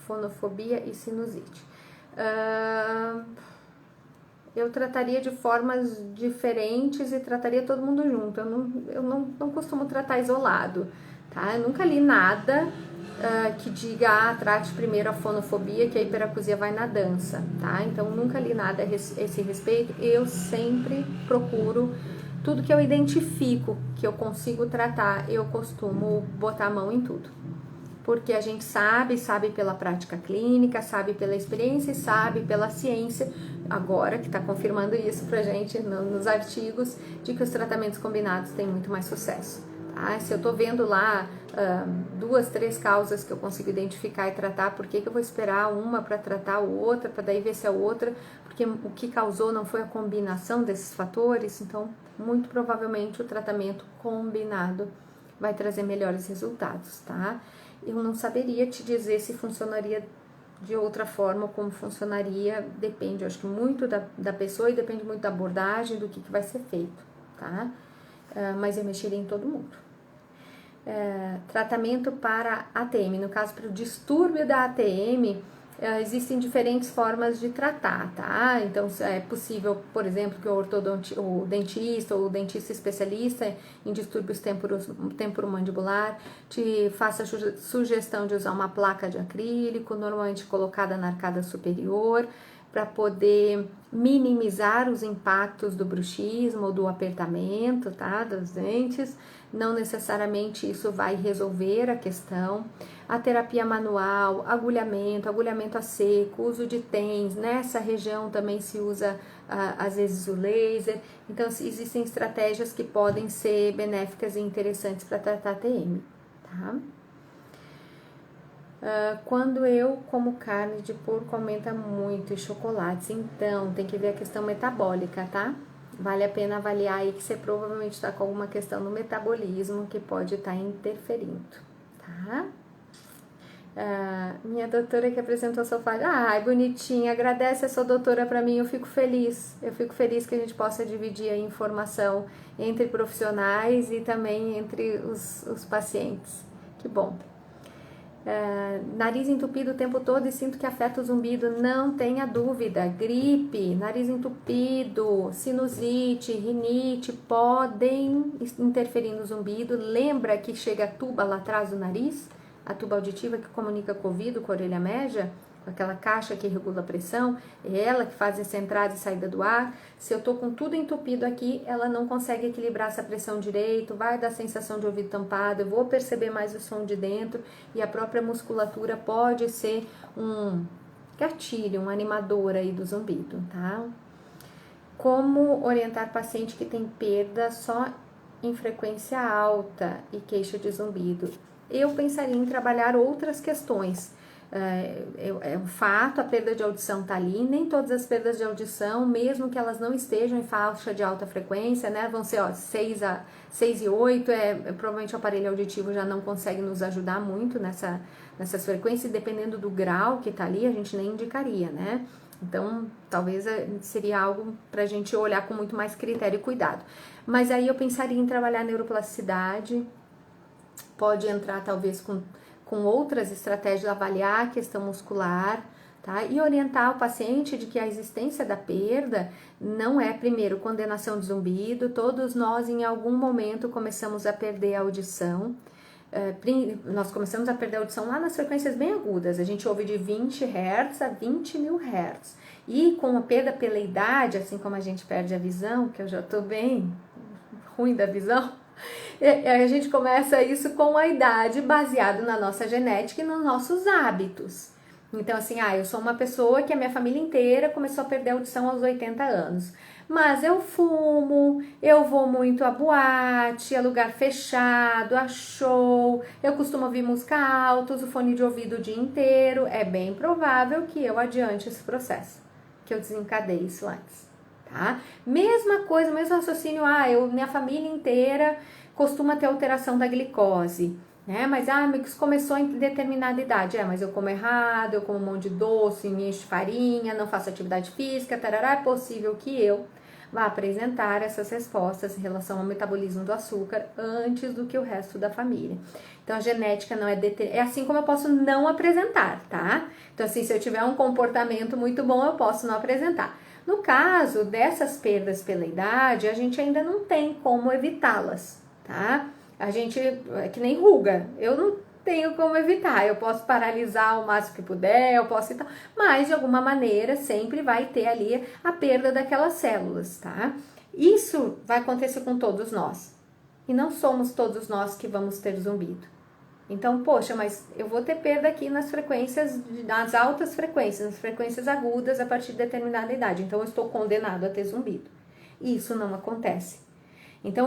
A: fonofobia e sinusite. Eu trataria de formas diferentes e trataria todo mundo junto. Eu não costumo tratar isolado, tá? Eu nunca li nada que diga, trate primeiro a fonofobia, que a hiperacusia vai na dança, tá? Então, nunca li nada a esse respeito. Eu sempre procuro tudo que eu identifico, que eu consigo tratar, eu costumo botar a mão em tudo. Porque a gente sabe pela prática clínica, sabe pela experiência e sabe pela ciência, agora que está confirmando isso pra gente nos artigos, de que os tratamentos combinados têm muito mais sucesso. Tá? Se eu tô vendo lá 2, 3 causas que eu consigo identificar e tratar, por que eu vou esperar uma para tratar a outra, para daí ver se a outra, porque o que causou não foi a combinação desses fatores, então muito provavelmente o tratamento combinado vai trazer melhores resultados, tá? Eu não saberia te dizer se funcionaria de outra forma, como funcionaria, depende, eu acho que muito da pessoa e depende muito da abordagem, do que vai ser feito, tá? Mas eu mexeria em todo mundo. Tratamento para ATM, no caso para o distúrbio da ATM, existem diferentes formas de tratar, tá? Então é possível, por exemplo, que o dentista ou o dentista especialista em distúrbios temporomandibular te faça sugestão de usar uma placa de acrílico, normalmente colocada na arcada superior, para poder minimizar os impactos do bruxismo ou do apertamento, tá, dos dentes. Não necessariamente isso vai resolver a questão. A terapia manual, agulhamento a seco, uso de TENS, nessa região também se usa às vezes o laser. Então existem estratégias que podem ser benéficas e interessantes para tratar TM, tá? Quando eu como carne de porco aumenta muito e chocolates, então tem que ver a questão metabólica, tá? Vale a pena avaliar aí que você provavelmente está com alguma questão no metabolismo que pode estar interferindo, tá? Minha doutora que apresentou a sua fala, ai, bonitinha, agradece a sua doutora para mim, eu fico feliz que a gente possa dividir a informação entre profissionais e também entre os pacientes, que bom. Nariz entupido o tempo todo e sinto que afeta o zumbido, não tenha dúvida, gripe, nariz entupido, sinusite, rinite podem interferir no zumbido. Lembra que chega a tuba lá atrás do nariz, a tuba auditiva que comunica com o ouvido, com a orelha média, com aquela caixa que regula a pressão, é ela que faz essa entrada e saída do ar. Se eu tô com tudo entupido aqui, ela não consegue equilibrar essa pressão direito, vai dar sensação de ouvido tampado, eu vou perceber mais o som de dentro e a própria musculatura pode ser um gatilho, um animador aí do zumbido, tá? Como orientar paciente que tem perda só em frequência alta e queixa de zumbido? Eu pensaria em trabalhar outras questões. É um fato, a perda de audição tá ali, nem todas as perdas de audição, mesmo que elas não estejam em faixa de alta frequência, né, vão ser 6 e 8, provavelmente o aparelho auditivo já não consegue nos ajudar muito nessas frequências, e dependendo do grau que tá ali, a gente nem indicaria, né, então talvez seria algo pra gente olhar com muito mais critério e cuidado, mas aí eu pensaria em trabalhar neuroplasticidade, pode entrar talvez com outras estratégias, avaliar a questão muscular, tá? E orientar o paciente de que a existência da perda não é, primeiro, condenação de zumbido. Todos nós, em algum momento, começamos a perder a audição. Nós começamos a perder a audição lá nas frequências bem agudas. A gente ouve de 20 Hz a 20 mil Hz. E com a perda pela idade, assim como a gente perde a visão, que eu já tô bem ruim da visão, a gente começa isso com a idade, baseado na nossa genética e nos nossos hábitos. Então, assim, eu sou uma pessoa que a minha família inteira começou a perder a audição aos 80 anos. Mas eu fumo, eu vou muito a boate, a lugar fechado, a show, eu costumo ouvir música alta, uso fone de ouvido o dia inteiro. É bem provável que eu adiante esse processo, que eu desencadeie isso antes. Tá? Mesma coisa, mesmo raciocínio, minha família inteira costuma ter alteração da glicose, né? Mas isso começou em determinada idade, mas eu como errado, eu como um monte de doce, me encho de farinha, não faço atividade física, tarará, é possível que eu vá apresentar essas respostas em relação ao metabolismo do açúcar antes do que o resto da família. Então, a genética não é assim como eu posso não apresentar, tá? Então, assim, se eu tiver um comportamento muito bom, eu posso não apresentar. No caso dessas perdas pela idade, a gente ainda não tem como evitá-las, tá? A gente, é que nem ruga, eu não tenho como evitar, eu posso paralisar o máximo que puder, eu posso e tal, mas de alguma maneira sempre vai ter ali a perda daquelas células, tá? Isso vai acontecer com todos nós, e não somos todos nós que vamos ter zumbido. Então, poxa, mas eu vou ter perda aqui nas frequências, nas altas frequências, nas frequências agudas a partir de determinada idade. Então, eu estou condenado a ter zumbido. Isso não acontece. Então,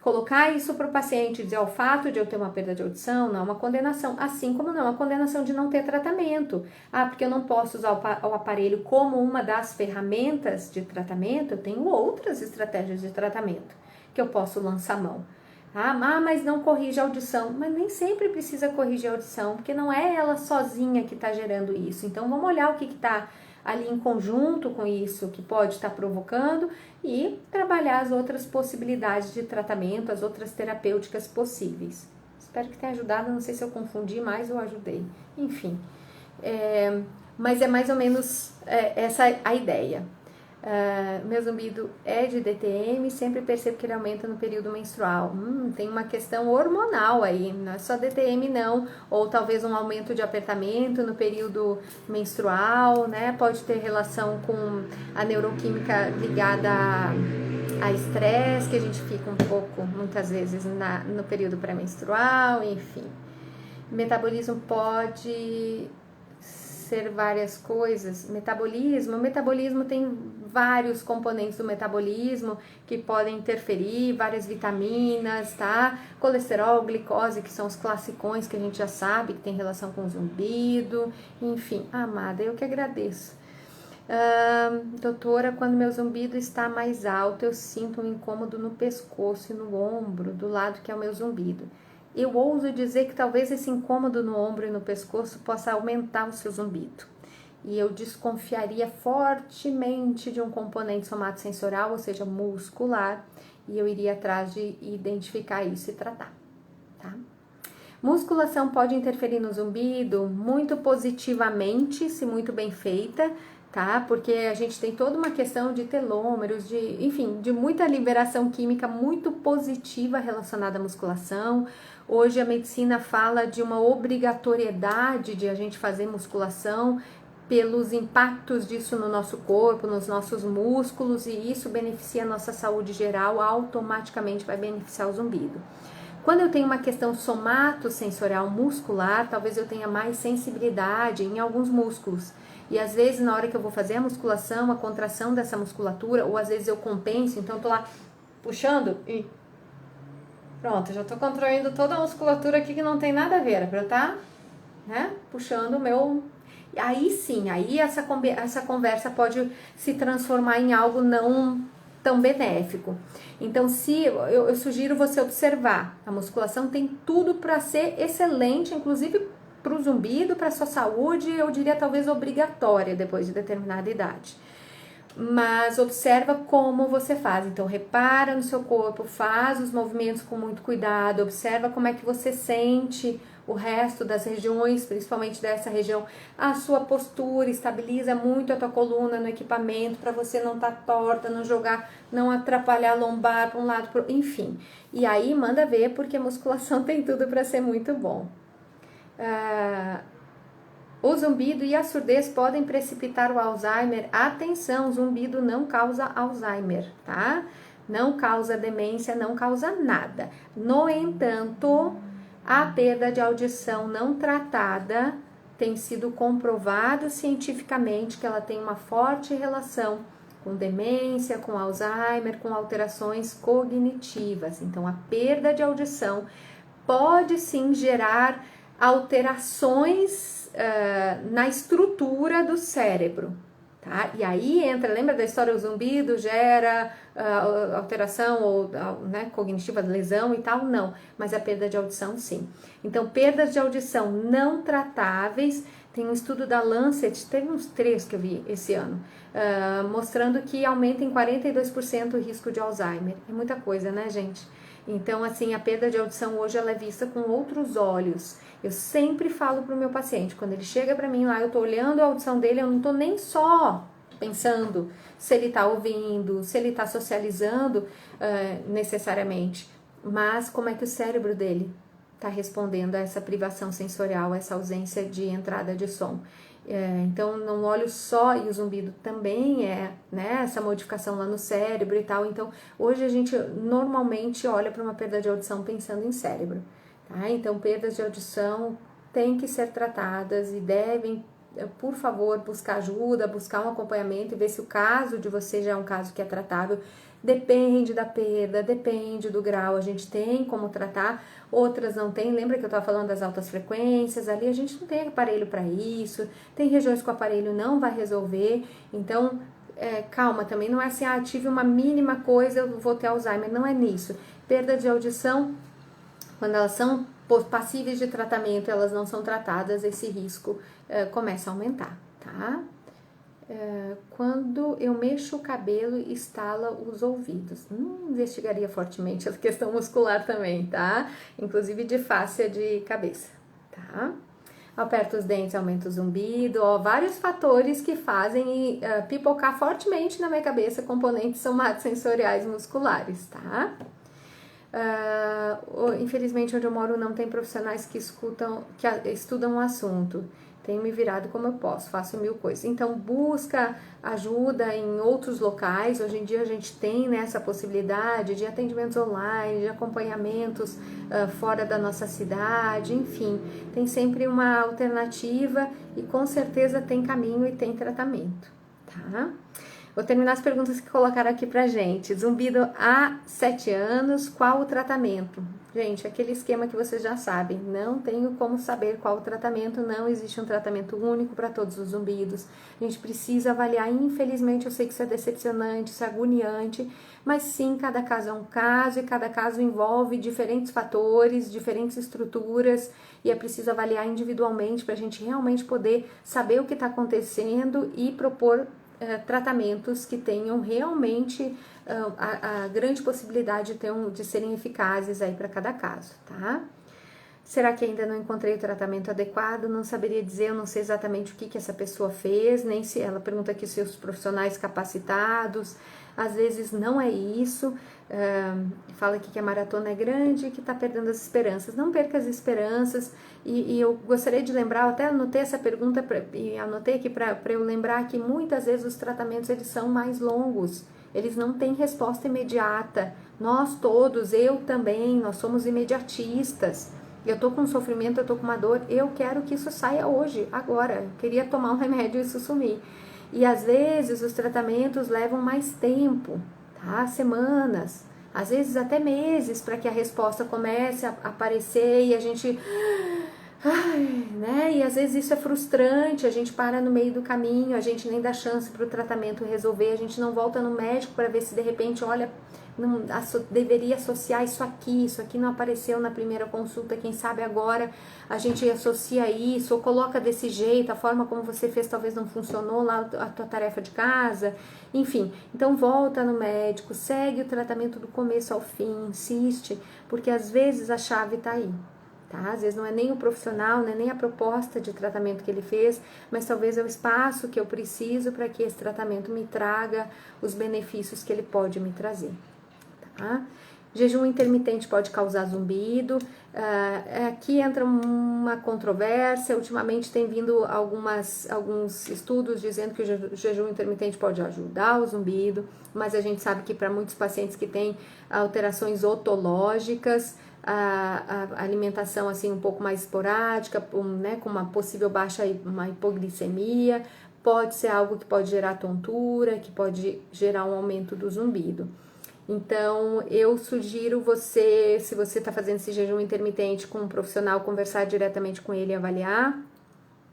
A: colocar isso para o paciente, dizer, o fato de eu ter uma perda de audição não é uma condenação, assim como não é uma condenação de não ter tratamento. Porque eu não posso usar o aparelho como uma das ferramentas de tratamento, eu tenho outras estratégias de tratamento que eu posso lançar mão. Mas não corrige a audição. Mas nem sempre precisa corrigir a audição, porque não é ela sozinha que está gerando isso. Então, vamos olhar o que está ali em conjunto com isso, que pode estar provocando, e trabalhar as outras possibilidades de tratamento, as outras terapêuticas possíveis. Espero que tenha ajudado, não sei se eu confundi mais ou ajudei. Enfim, mas é mais ou menos essa a ideia. Meu zumbido é de DTM, sempre percebo que ele aumenta no período menstrual. Tem uma questão hormonal aí, não é só DTM não, ou talvez um aumento de apertamento no período menstrual, né? Pode ter relação com a neuroquímica ligada a estresse, que a gente fica um pouco, muitas vezes, no período pré-menstrual, enfim. Metabolismo pode ser várias coisas. Metabolismo tem vários componentes do metabolismo que podem interferir, várias vitaminas, tá? Colesterol, glicose, que são os classicões que a gente já sabe que tem relação com o zumbido, enfim. Amada, eu que agradeço. Doutora, quando meu zumbido está mais alto, eu sinto um incômodo no pescoço e no ombro, do lado que é o meu zumbido. Eu ouso dizer que talvez esse incômodo no ombro e no pescoço possa aumentar o seu zumbido. E eu desconfiaria fortemente de um componente somatosensorial, ou seja, muscular, e eu iria atrás de identificar isso e tratar, tá? Musculação pode interferir no zumbido muito positivamente, se muito bem feita, tá? Porque a gente tem toda uma questão de telômeros, enfim, de muita liberação química muito positiva relacionada à musculação. Hoje a medicina fala de uma obrigatoriedade de a gente fazer musculação pelos impactos disso no nosso corpo, nos nossos músculos, e isso beneficia a nossa saúde geral, automaticamente vai beneficiar o zumbido. Quando eu tenho uma questão somatosensorial muscular, talvez eu tenha mais sensibilidade em alguns músculos. E às vezes na hora que eu vou fazer a musculação, a contração dessa musculatura, ou às vezes eu compenso, então eu tô lá puxando e pronto, já tô contraindo toda a musculatura aqui que não tem nada a ver, é pra eu tá, né, puxando o meu... Aí sim, aí essa conversa pode se transformar em algo não tão benéfico. Então, eu sugiro você observar, a musculação tem tudo para ser excelente, inclusive para o zumbido, para a sua saúde, eu diria talvez obrigatória depois de determinada idade. Mas observa como você faz, então repara no seu corpo, faz os movimentos com muito cuidado, observa como é que você sente o resto das regiões, principalmente dessa região, a sua postura, estabiliza muito a tua coluna no equipamento para você não estar torta, não jogar, não atrapalhar a lombar para um lado, enfim. E aí manda ver, porque a musculação tem tudo para ser muito bom. O zumbido e a surdez podem precipitar o Alzheimer. Atenção, zumbido não causa Alzheimer, tá? Não causa demência, não causa nada. No entanto, a perda de audição não tratada tem sido comprovado cientificamente que ela tem uma forte relação com demência, com Alzheimer, com alterações cognitivas. Então, a perda de audição pode sim gerar alterações na estrutura do cérebro, tá? E aí entra, lembra da história, o zumbido gera alteração ou, né, cognitiva, lesão e tal? Não, mas a perda de audição sim. Então, perdas de audição não tratáveis, tem um estudo da Lancet, teve uns 3 que eu vi esse ano, mostrando que aumenta em 42% o risco de Alzheimer. É muita coisa, né, gente? Então, assim, a perda de audição hoje ela é vista com outros olhos. Eu sempre falo para o meu paciente, quando ele chega para mim lá, eu tô olhando a audição dele, eu não tô nem só pensando se ele tá ouvindo, se ele tá socializando necessariamente, mas como é que o cérebro dele tá respondendo a essa privação sensorial, a essa ausência de entrada de som. Então, não olho só, e o zumbido também né, essa modificação lá no cérebro e tal. Então, hoje a gente normalmente olha para uma perda de audição pensando em cérebro, tá? Então, perdas de audição têm que ser tratadas e devem, por favor, buscar ajuda, buscar um acompanhamento e ver se o caso de você já é um caso que é tratável. Depende da perda, depende do grau, a gente tem como tratar, outras não tem. Lembra que eu estava falando das altas frequências? Ali a gente não tem aparelho para isso, tem regiões que o aparelho não vai resolver. Então, calma, também não é assim, tive uma mínima coisa, eu vou ter Alzheimer, não é nisso. Perda de audição, quando elas são passíveis de tratamento, elas não são tratadas, esse risco começa a aumentar, tá? Quando eu mexo o cabelo, estala os ouvidos. Investigaria fortemente a questão muscular também, tá? Inclusive de fáscia de cabeça, tá? Aperta os dentes, aumenta o zumbido, vários fatores que fazem pipocar fortemente na minha cabeça componentes somatosensoriais musculares, tá? Infelizmente, onde eu moro não tem profissionais que estudam o assunto. Tenho me virado como eu posso, faço 1000 coisas. Então, busca ajuda em outros locais. Hoje em dia a gente tem, né, essa possibilidade de atendimentos online, de acompanhamentos fora da nossa cidade, enfim. Tem sempre uma alternativa e com certeza tem caminho e tem tratamento, tá? Vou terminar as perguntas que colocaram aqui pra gente. Zumbido há 7 anos, qual o tratamento? Gente, aquele esquema que vocês já sabem, não tenho como saber qual o tratamento, não existe um tratamento único para todos os zumbidos. A gente precisa avaliar, infelizmente eu sei que isso é decepcionante, isso é agoniante, mas sim, cada caso é um caso e cada caso envolve diferentes fatores, diferentes estruturas e é preciso avaliar individualmente para a gente realmente poder saber o que está acontecendo e propor tratamentos que tenham realmente a grande possibilidade de serem eficazes aí para cada caso, tá? Será que ainda não encontrei o tratamento adequado? Não saberia dizer, eu não sei exatamente o que essa pessoa fez, nem se ela pergunta aqui se os profissionais capacitados, às vezes não é isso, fala aqui que a maratona é grande e que está perdendo as esperanças. Não perca as esperanças, e eu gostaria de lembrar, eu até anotei essa pergunta e anotei aqui para eu lembrar que muitas vezes os tratamentos eles são mais longos, eles não têm resposta imediata. Nós todos, eu também, nós somos imediatistas. Eu tô com sofrimento, eu tô com uma dor, eu quero que isso saia hoje, agora. Eu queria tomar um remédio e isso sumir. E às vezes os tratamentos levam mais tempo, tá? Semanas, às vezes até meses para que a resposta comece a aparecer e a gente... Ai, né? E às vezes isso é frustrante, a gente para no meio do caminho, a gente nem dá chance para o tratamento resolver, a gente não volta no médico para ver se de repente, olha, não, deveria associar isso aqui não apareceu na primeira consulta, quem sabe agora a gente associa isso, ou coloca desse jeito, a forma como você fez talvez não funcionou lá a tua tarefa de casa, enfim, então volta no médico, segue o tratamento do começo ao fim, insiste, porque às vezes a chave está aí. Tá? Às vezes não é nem o profissional, não é nem a proposta de tratamento que ele fez, mas talvez é o espaço que eu preciso para que esse tratamento me traga os benefícios que ele pode me trazer. Tá? Jejum intermitente pode causar zumbido. Aqui entra uma controvérsia. Ultimamente tem vindo alguns estudos dizendo que o jejum intermitente pode ajudar o zumbido, mas a gente sabe que para muitos pacientes que têm alterações otológicas, a alimentação assim um pouco mais esporádica, né, com uma possível baixa uma hipoglicemia, pode ser algo que pode gerar tontura, que pode gerar um aumento do zumbido. Então, eu sugiro você, se você está fazendo esse jejum intermitente com um profissional, conversar diretamente com ele, avaliar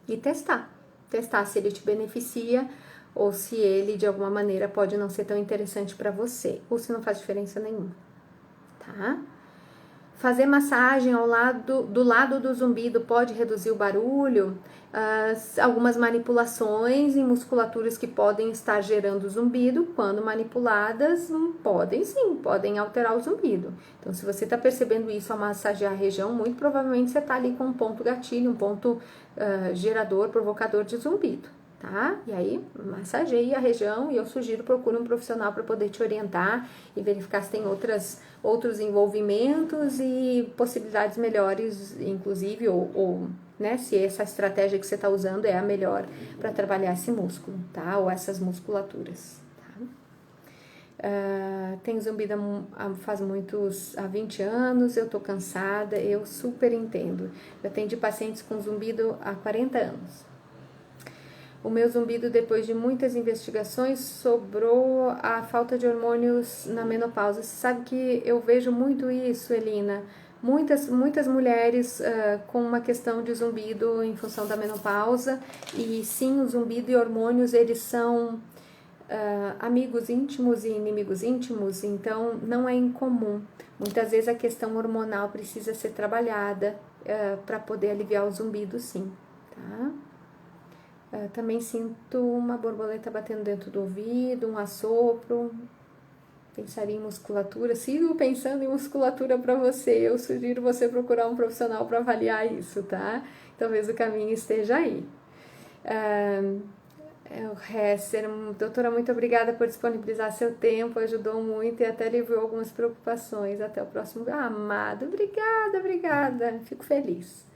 A: e testar. Testar se ele te beneficia ou se ele, de alguma maneira, pode não ser tão interessante para você, ou se não faz diferença nenhuma, tá? Fazer massagem do lado do zumbido pode reduzir o barulho. Algumas manipulações em musculaturas que podem estar gerando zumbido, quando manipuladas, podem alterar o zumbido. Então, se você está percebendo isso ao massagear a região, muito provavelmente você está ali com um ponto gatilho, um ponto gerador, provocador de zumbido. Tá? E aí, massageie a região e eu sugiro procure um profissional para poder te orientar e verificar se tem outros envolvimentos e possibilidades melhores, inclusive, ou né, se essa estratégia que você está usando é a melhor para trabalhar esse músculo, tá? Ou essas musculaturas. Tá? Tenho zumbido há 20 anos, eu tô cansada, eu super entendo. Eu atendi pacientes com zumbido há 40 anos. O meu zumbido, depois de muitas investigações, sobrou a falta de hormônios na menopausa. Você sabe que eu vejo muito isso, Elina. Muitas mulheres com uma questão de zumbido em função da menopausa. E sim, o zumbido e hormônios, eles são amigos íntimos e inimigos íntimos, então não é incomum. Muitas vezes a questão hormonal precisa ser trabalhada para poder aliviar o zumbido, sim, tá? Também sinto uma borboleta batendo dentro do ouvido, um assopro. Pensaria em musculatura. Sigo pensando em musculatura para você. Eu sugiro você procurar um profissional para avaliar isso, tá? Talvez o caminho esteja aí. Hesser, doutora, muito obrigada por disponibilizar seu tempo, ajudou muito e até aliviou algumas preocupações. Até o próximo. Amado, obrigada. Fico feliz.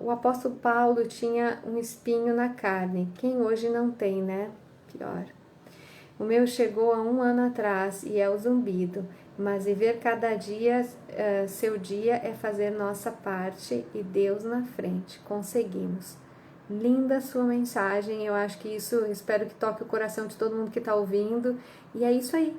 A: O apóstolo Paulo tinha um espinho na carne. Quem hoje não tem, né? Pior. O meu chegou há 1 ano atrás e é o zumbido. Mas viver cada dia, seu dia, é fazer nossa parte e Deus na frente. Conseguimos. Linda sua mensagem, eu acho que isso, espero que toque o coração de todo mundo que está ouvindo. E é isso aí.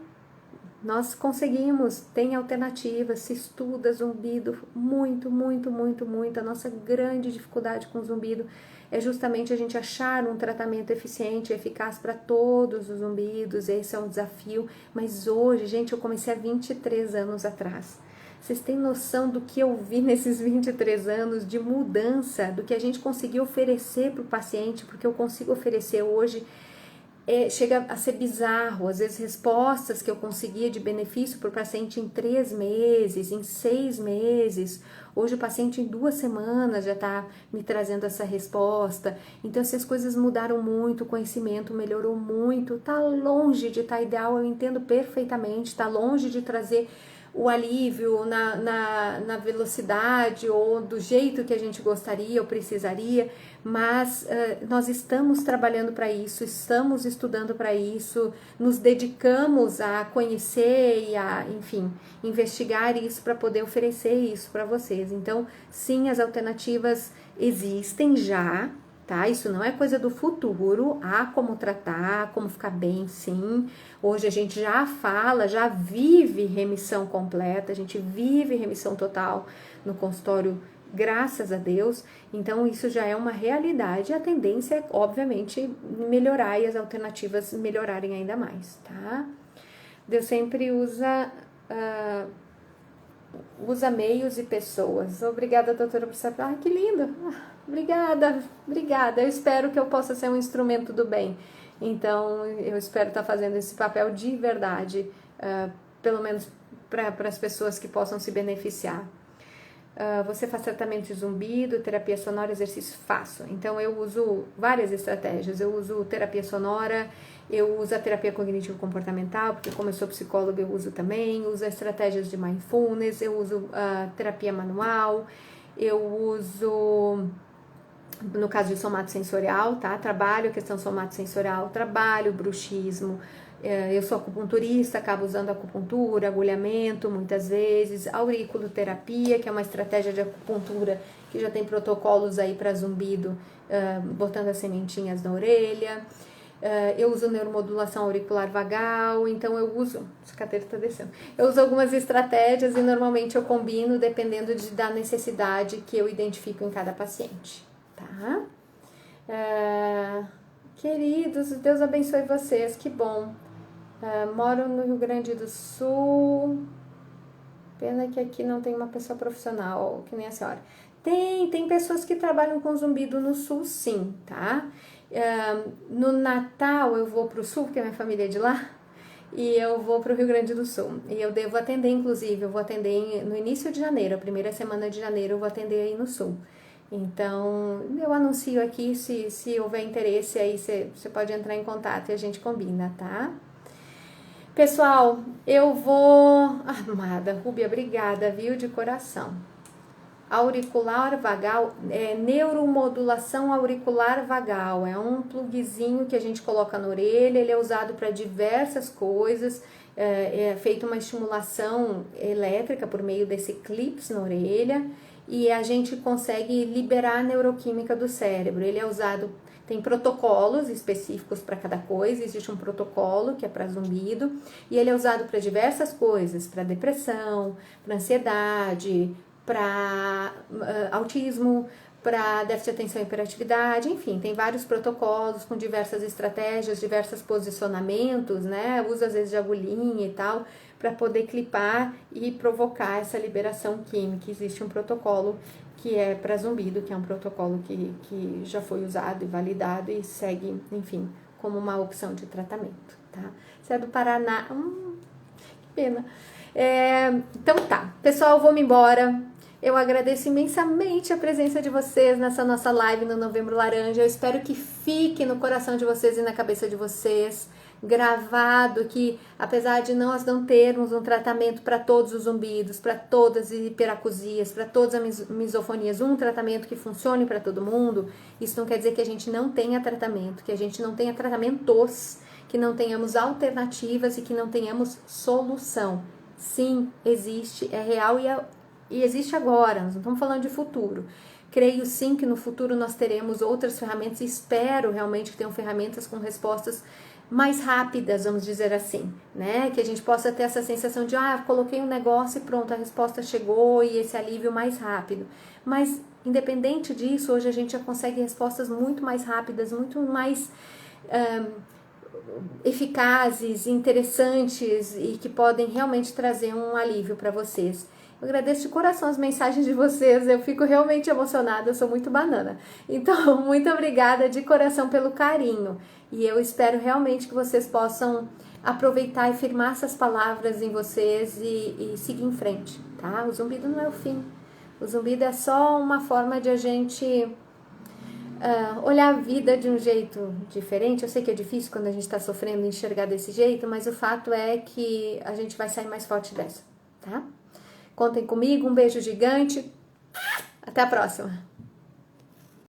A: Nós conseguimos, tem alternativas, se estuda zumbido muito, muito, muito, muito. A nossa grande dificuldade com o zumbido é justamente a gente achar um tratamento eficiente e eficaz para todos os zumbidos. Esse é um desafio, mas hoje, gente, eu comecei há 23 anos atrás. Vocês têm noção do que eu vi nesses 23 anos de mudança, do que a gente conseguiu oferecer para o paciente, porque eu consigo oferecer hoje. Chega a ser bizarro, às vezes respostas que eu conseguia de benefício para o paciente em 3 meses, em 6 meses, hoje o paciente em 2 semanas já está me trazendo essa resposta. Então essas coisas mudaram muito, o conhecimento melhorou muito, está longe de estar ideal, eu entendo perfeitamente, está longe de trazer o alívio na velocidade ou do jeito que a gente gostaria ou precisaria, mas nós estamos trabalhando para isso, estamos estudando para isso, nos dedicamos a conhecer e a, enfim, investigar isso para poder oferecer isso para vocês. Então, sim, as alternativas existem já, tá? Isso não é coisa do futuro, há como tratar, como ficar bem, sim. Hoje a gente já fala, já vive remissão completa, a gente vive remissão total no consultório, graças a Deus. Então isso já é uma realidade e a tendência é, obviamente, melhorar e as alternativas melhorarem ainda mais, tá? Deus sempre usa meios e pessoas. Obrigada, doutora, por saber. Ai, que lindo! Obrigada. Eu espero que eu possa ser um instrumento do bem. Então, eu espero estar fazendo esse papel de verdade, pelo menos para as pessoas que possam se beneficiar. Você faz tratamento de zumbido, terapia sonora, exercício? Faço. Então, eu uso várias estratégias. Eu uso terapia sonora, eu uso a terapia cognitivo-comportamental, porque como eu sou psicóloga, eu uso também. Uso estratégias de mindfulness, eu uso terapia manual, eu uso, no caso de somatosensorial, tá? Trabalho a questão somatosensorial, trabalho bruxismo. Eu sou acupunturista, acabo usando acupuntura, agulhamento muitas vezes, auriculoterapia, que é uma estratégia de acupuntura que já tem protocolos aí para zumbido, botando as sementinhas na orelha. Eu uso neuromodulação auricular vagal, então eu uso, essa cadeira está descendo, eu uso algumas estratégias e normalmente eu combino dependendo da necessidade que eu identifico em cada paciente, tá? Queridos, Deus abençoe vocês, que bom. Moro no Rio Grande do Sul, pena que aqui não tem uma pessoa profissional, que nem a senhora. Tem pessoas que trabalham com zumbido no Sul, sim, tá? No Natal eu vou pro Sul, porque minha família é de lá, e eu vou pro Rio Grande do Sul. E eu devo atender, inclusive, eu vou atender no início de janeiro, a primeira semana de janeiro eu vou atender aí no Sul. Então, eu anuncio aqui, se houver interesse, aí você pode entrar em contato e a gente combina, tá? Pessoal, eu vou... Amada Rúbia, obrigada, viu, de coração. Auricular vagal, neuromodulação auricular vagal, é um plugzinho que a gente coloca na orelha, ele é usado para diversas coisas, é feita uma estimulação elétrica por meio desse clips na orelha e a gente consegue liberar a neuroquímica do cérebro. Ele é usado, tem protocolos específicos para cada coisa, existe um protocolo que é para zumbido e ele é usado para diversas coisas, para depressão, para ansiedade, para autismo, para déficit de atenção e hiperatividade, enfim, tem vários protocolos com diversas estratégias, diversos posicionamentos, né? Usa às vezes de agulhinha e tal, para poder clipar e provocar essa liberação química. Existe um protocolo que é para zumbido, que é um protocolo que já foi usado e validado e segue, enfim, como uma opção de tratamento, tá? Você é do Paraná, que pena. Então tá, pessoal, eu vou me embora. Eu agradeço imensamente a presença de vocês nessa nossa live no Novembro Laranja. Eu espero que fique no coração de vocês e na cabeça de vocês, gravado, que apesar de nós não termos um tratamento para todos os zumbidos, para todas as hiperacusias, para todas as misofonias, um tratamento que funcione para todo mundo, isso não quer dizer que a gente não tenha tratamento, que a gente não tenha tratamentos, que não tenhamos alternativas e que não tenhamos solução. Sim, existe, é real e é e existe agora, nós não estamos falando de futuro. Creio sim que no futuro nós teremos outras ferramentas e espero realmente que tenham ferramentas com respostas mais rápidas, vamos dizer assim, né? Que a gente possa ter essa sensação de, coloquei um negócio e pronto, a resposta chegou e esse alívio mais rápido. Mas, independente disso, hoje a gente já consegue respostas muito mais rápidas, muito mais eficazes, interessantes e que podem realmente trazer um alívio para vocês. Eu agradeço de coração as mensagens de vocês, eu fico realmente emocionada, eu sou muito banana. Então, muito obrigada de coração pelo carinho. E eu espero realmente que vocês possam aproveitar e firmar essas palavras em vocês e seguir em frente, tá? O zumbido não é o fim. O zumbido é só uma forma de a gente olhar a vida de um jeito diferente. Eu sei que é difícil quando a gente está sofrendo enxergar desse jeito, mas o fato é que a gente vai sair mais forte dessa, tá? Contem comigo, um beijo gigante, até a próxima!